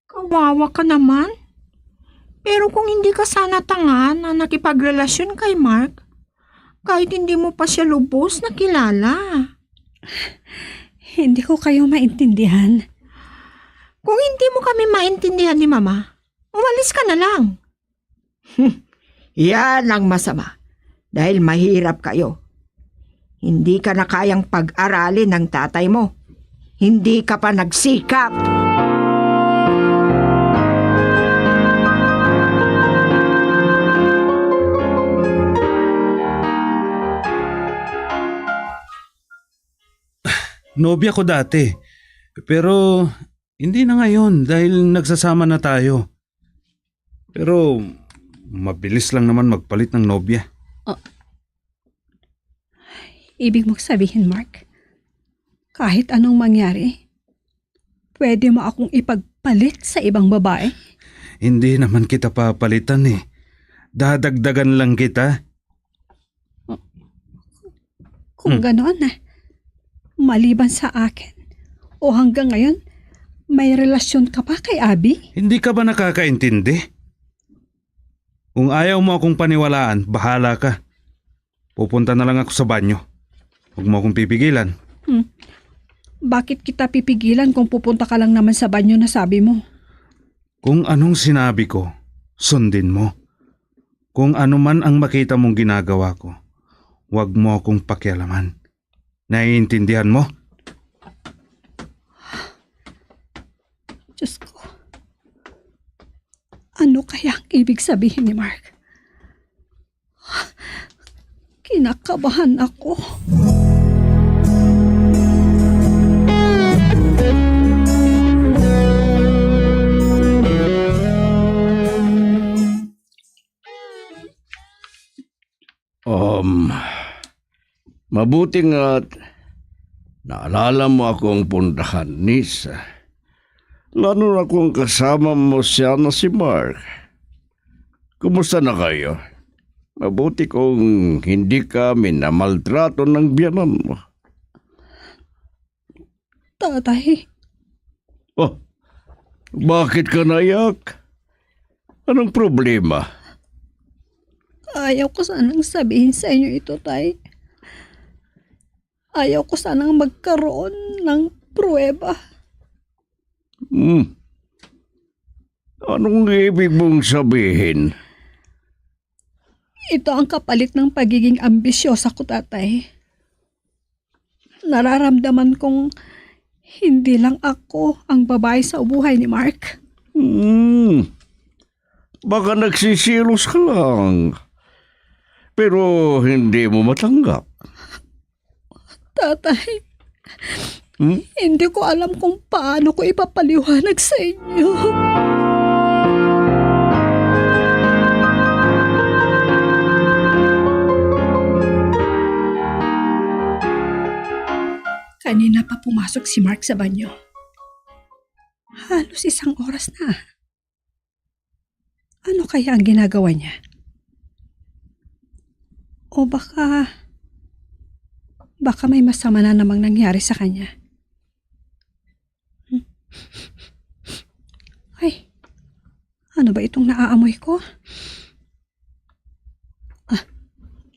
Kawawa ka naman. Pero kung hindi ka sana tanga na nakipagrelasyon kay Mark, kahit hindi mo pa siya lubos na kilala. Hindi ko kayo maintindihan. Kung hindi mo kami maintindihan ni Mama, umalis ka na lang. Yan ang masama. Dahil mahirap kayo. Hindi ka na kayang pag-aralin ng tatay mo. Hindi ka pa nagsikap. Nobya ko dati. Pero hindi na ngayon dahil nagsasama na tayo. Pero mabilis lang naman magpalit ng nobya. Ibig mong sabihin, Mark, kahit anong mangyari, pwede mo akong ipagpalit sa ibang babae? Hindi naman kita papalitan eh. Dadagdagan lang kita. Kung gano'n, maliban sa akin, o hanggang ngayon, may relasyon ka pa kay Abby? Hindi ka ba nakakaintindi? Kung ayaw mo akong paniwalaan, bahala ka. Pupunta na lang ako sa banyo. Huwag mo akong pipigilan. Bakit kita pipigilan kung pupunta ka lang naman sa banyo na sabi mo? Kung anong sinabi ko, sundin mo. Kung ano man ang makita mong ginagawa ko, huwag mo akong pakialaman. Naiintindihan mo? Diyos ko. Ano kaya ang ibig sabihin ni Mark? Kinakabahan ako. Mabuti nga't naalala mo akong puntahan, Nisa. Lalo na kung kasama mo siya na si Mark. Kumusta na kayo? Mabuti kung hindi ka minamaltrato ng biyanan mo. Tatay. Oh, bakit ka naiyak? Anong problema? Ayaw ko sanang sabihin sa inyo ito, Tay. Ayaw ko sanang magkaroon ng pruweba. Anong ibig mong sabihin? Ito ang kapalit ng pagiging ambisyosa ko, Tatay. Nararamdaman kong hindi lang ako ang babae sa buhay ni Mark. Baka nagsisilos ka lang. Pero hindi mo matanggap. Tatay, hindi ko alam kung paano ko ipapaliwanag sa inyo. Kanina pa pumasok si Mark sa banyo. Halos 1 oras na. Ano kaya ang ginagawa niya? O baka may masama na namang nangyari sa kanya? Ay, ano ba itong naaamoy ko?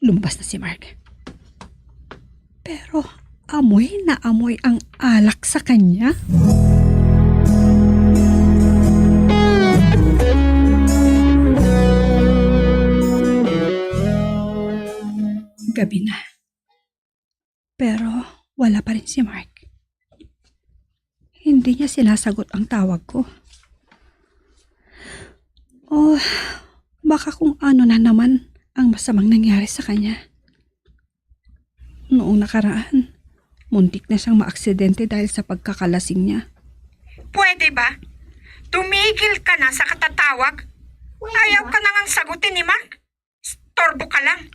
Lumabas na si Mark. Pero amoy na amoy ang alak sa kanya. Gabi na. Pero wala pa rin si Mark. Hindi niya sinasagot ang tawag ko. Oh, baka kung ano na naman ang masamang nangyari sa kanya. Noong nakaraan, muntik na siyang maaksidente dahil sa pagkakalasing niya. Pwede ba? Tumigil ka na sa katatawag. Ayaw ka nang sagutin ni Mark. Storbo ka lang.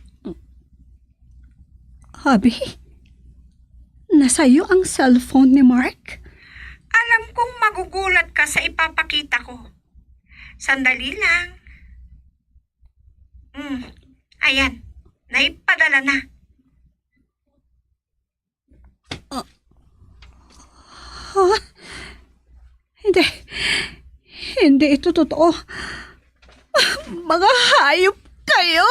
Habi, nasa iyo ang cellphone ni Mark? Alam kong magugulat ka sa ipapakita ko. Sandali lang. Ayan, naipadala na. Hindi ito totoo. Mga hayop kayo!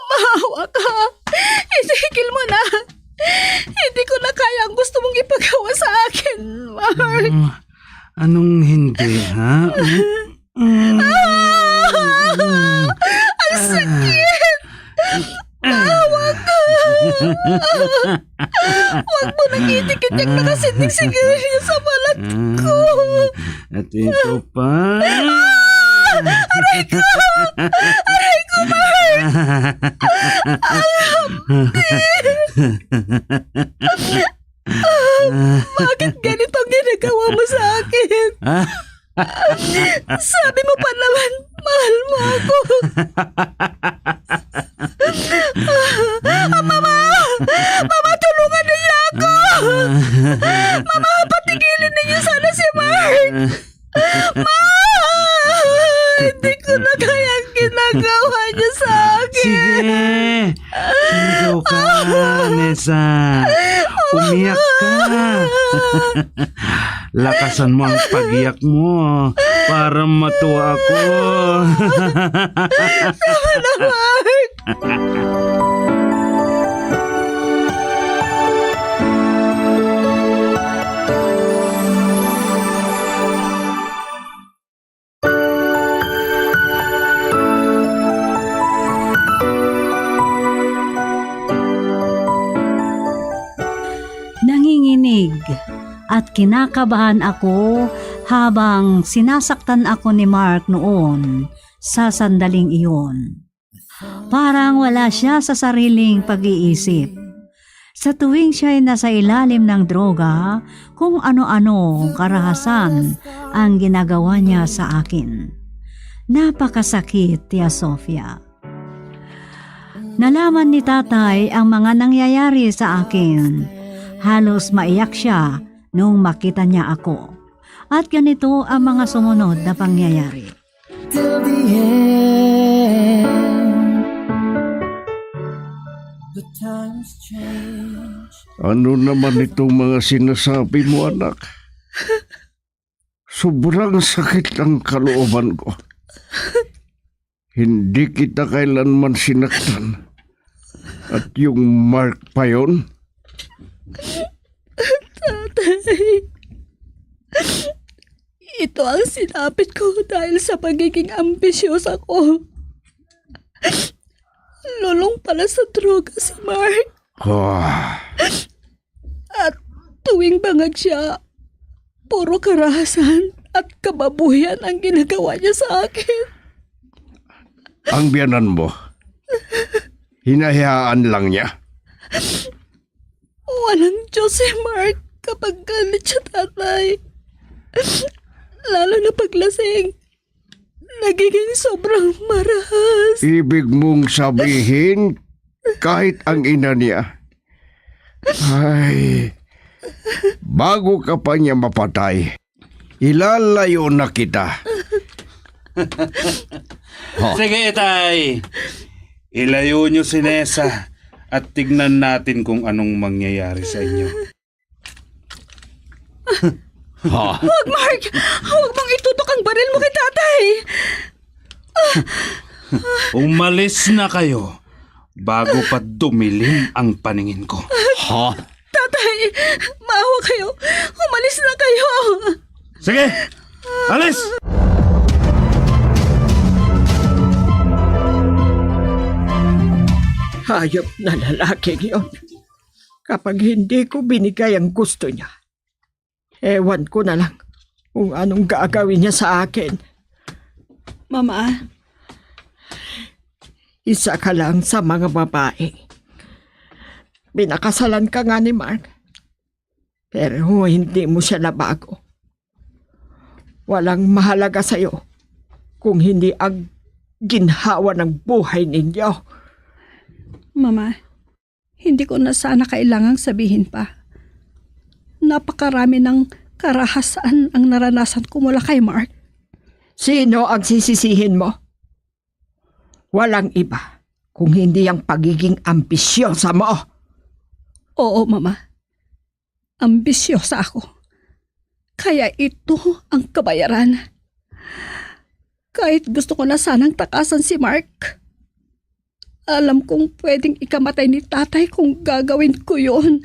Maawa ka. Itigil mo na. Hindi ko na kaya ang gusto mong ipagawa sa akin, Mark. Anong hindi, ha? Ang sakit! Maawa ka! Huwag mo nang itikit yung nakasinding sigarilyo sa balat ko. At ito pa. Aray ko! Aray ko, Mark! Bakit ganito ang ginagawa mo sa akin? Sabi mo pa naman, mahal mo ako. Mama! Mama, tulungan niyo ako! Mama, patigilin ninyo sana si Mark! Ma! Hindi ko na kaya ang ginagawa niya sa akin. Sige! Sigaw ka, Nessa. Umiyak ka. Lakasan mo ang pag-iyak mo para matuwa ako. Tama na, Mark. Nanginginig at kinakabahan ako habang sinasaktan ako ni Mark noon sa sandaling iyon. Parang wala siya sa sariling pag-iisip. Sa tuwing siya'y nasa ilalim ng droga, kung ano-ano karahasan ang ginagawa niya sa akin. Napakasakit, Tia Sofia. Nalaman ni tatay ang mga nangyayari sa akin. Halos maiyak siya nung makita niya ako. At ganito ang mga sumunod na pangyayari. Till the end, the times change. Ano naman itong mga sinasabi mo, anak? Sobrang sakit ang kalooban ko. Hindi kita kailanman sinaktan. At yung Mark pa yun? Tatay, ito ang sinapit ko dahil sa pagiging ambisyosa ko. Lulong pala sa droga si Mark. At tuwing bangag siya, puro karahasan at kababuyan ang ginagawa niya sa akin. Ang biyanan mo, hinahayaan lang niya. Walang Diyos si Mark kapag galit siya, tatay. Lalo na paglasing. nagiging sobrang maras. Ibig mong sabihin, kahit ang ina niya, ay, bago ka pa niya mapatay, ilalayo na kita. Sige, Itay. Ilayo nyo si Nessa at tignan natin kung anong mangyayari sa inyo. Huwag, Mark! Huwag mong itutok ang baril mo kay tatay! Umalis na kayo bago pa dumilim ang paningin ko. Tatay, maawa kayo! Umalis na kayo! Sige! Alis! Hayop na lalaking yun. Kapag hindi ko binigay ang gusto niya, ewan ko na lang kung anong gagawin niya sa akin. Mama, isa ka lang sa mga babae. Binakasalan ka nga ni Mark, pero hindi mo siya nabago. Walang mahalaga sa'yo kung hindi ang ginhawa ng buhay ninyo. Mama, hindi ko na sana kailangang sabihin pa. Napakarami ng karahasan ang naranasan ko mula kay Mark. Sino ang sisisihin mo? Walang iba kung hindi ang pagiging ambisyosa mo. Oo, Mama. Ambisyosa ako. Kaya ito ang kabayaran. Kahit gusto ko na sanang takasan si Mark, alam kong pwedeng ikamatay ni tatay kung gagawin ko yun.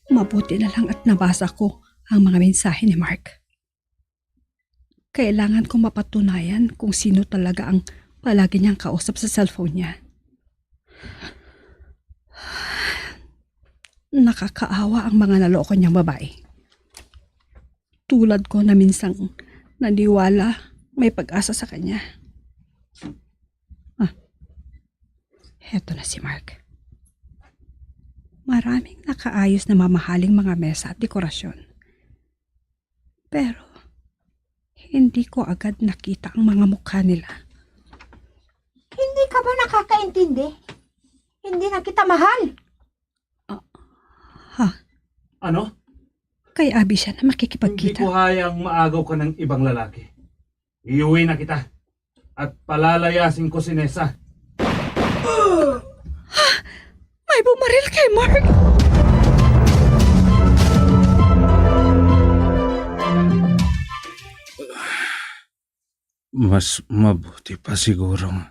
Mabuti na lang at nabasa ko ang mga mensahe ni Mark. Kailangan kong mapatunayan kung sino talaga ang palagi niyang kausap sa cellphone niya. Nakakaawa ang mga naloko niyang babae. Tulad ko na minsang naniwala may pag-asa sa kanya. Heto na si Mark. Maraming nakaayos na mamahaling mga mesa at dekorasyon. Pero, hindi ko agad nakita ang mga mukha nila. Hindi ka ba nakakaintindi? Hindi na kita mahal. Ano? Kay Abby siya na makikipagkita. Hindi ko hayang maagaw ka ng ibang lalaki. Iuwi na kita. At palalayasin ko si Nessa. May bumaril kay Mark! Mas mabuti pa sigurong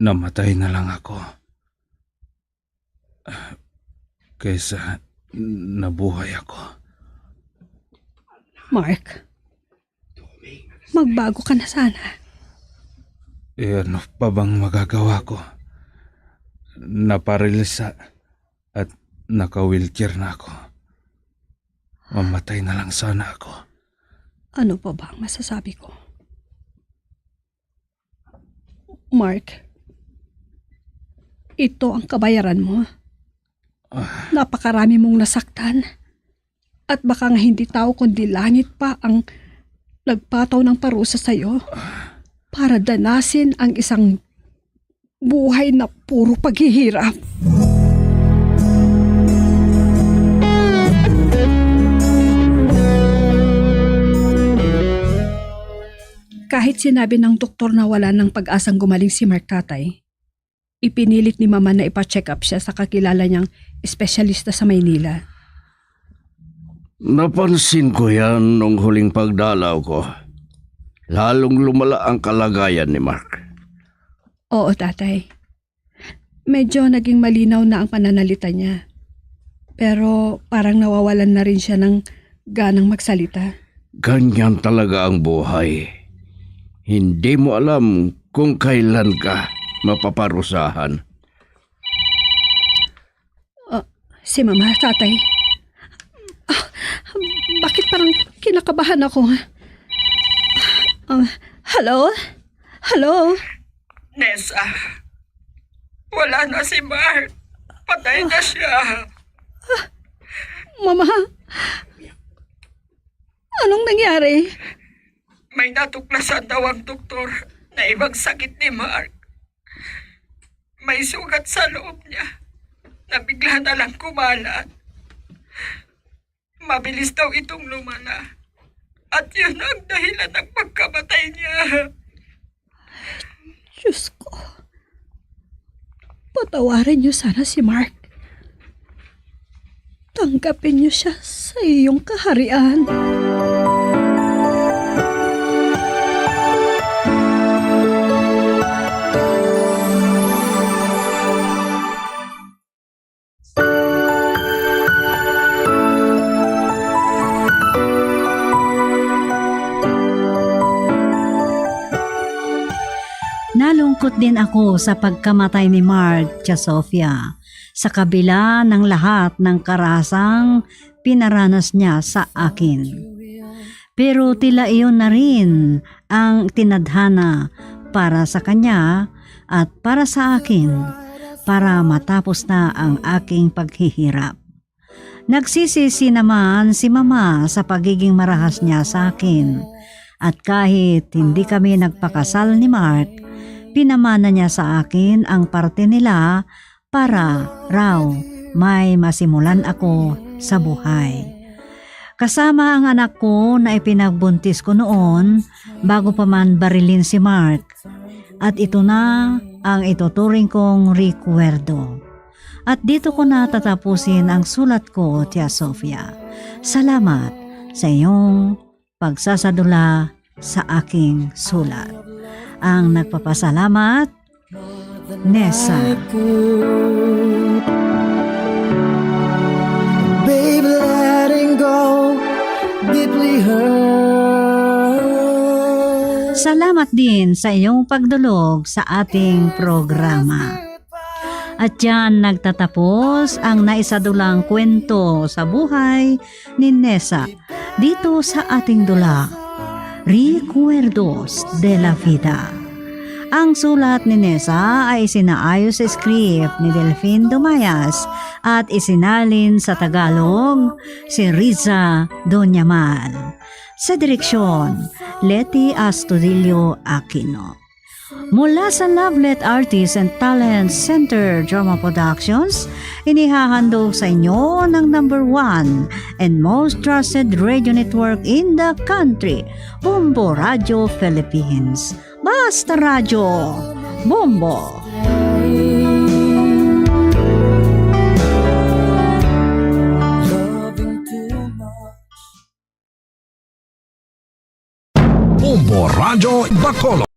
namatay na lang ako kaysa nabuhay ako. Mark, magbago ka na sana. Ano pa bang magagawa ko? Naparilisa at naka-wheelchair na ako. Mamatay na lang sana ako. Ano pa ba ang masasabi ko? Mark, ito ang kabayaran mo. Napakarami mong nasaktan. At baka nga hindi tao kundi langit pa ang nagpataw ng parusa sa'yo para danasin ang isang buhay na puro paghihirap. Kahit sinabi ng doktor na wala ng pag-asang gumaling si Mark tatay, ipinilit ni Mama na ipa-check up siya sa kakilala niyang espesyalista sa Maynila. Napansin ko yan nung huling pagdalaw ko. Lalong lumala ang kalagayan ni Mark. Oo, tatay. Medyo naging malinaw na ang pananalita niya. Pero parang nawawalan na rin siya ng ganang magsalita. Ganyan talaga ang buhay. Hindi mo alam kung kailan ka mapaparusahan. Si Mama, tatay. Bakit parang kinakabahan ako? Hello? Hello? Nessa, Wala na si Mark. Patay na siya. Mama, anong nangyari? May natuklasan daw ang doktor na ibang sakit ni Mark. May sugat sa loob niya na bigla na lang kumalat. Mabilis daw itong lumala. At yun ang dahilan ng pagkamatay niya. Diyos ko. Patawarin niyo sana si Mark. Tanggapin niyo siya sa iyong kaharian. Nalungkot din ako sa pagkamatay ni Mark Sofia sa kabila ng lahat ng karasang pinaranas niya sa akin. Pero tila iyon na rin ang tinadhana para sa kanya at para sa akin para matapos na ang aking paghihirap. Nagsisisi naman si Mama sa pagiging marahas niya sa akin at kahit hindi kami nagpakasal ni Mark, pinamana niya sa akin ang parte nila para raw may masimulan ako sa buhay. Kasama ang anak ko na ipinagbuntis ko noon bago pa man barilin si Mark. At ito na ang ituturing kong recuerdo. At dito ko na tatapusin ang sulat ko, Tia Sofia. Salamat sa iyong pagsasadula sa aking sulat. Ang nagpapasalamat, Nessa. Baby, letting go deeply hurt. Salamat din sa iyong pagdulog sa ating programa. At yan nagtatapos ang naisadulang kwento sa buhay ni Nessa dito sa ating dula, Recuerdos de la Vida. Ang sulat ni Nessa ay isinaayos sa script ni Delphine Dumayas at isinalin sa Tagalog si Riza Donyamal. Sa direksyon, Leti Astudillo Aquino. Mula sa Lovelet Artists and Talent Center Drama Productions, inihahandog sa inyo ng #1 and most trusted radio network in the country, Bombo Radio Philippines. Basta Radio, Bombo! Bombo Radio Bacolod.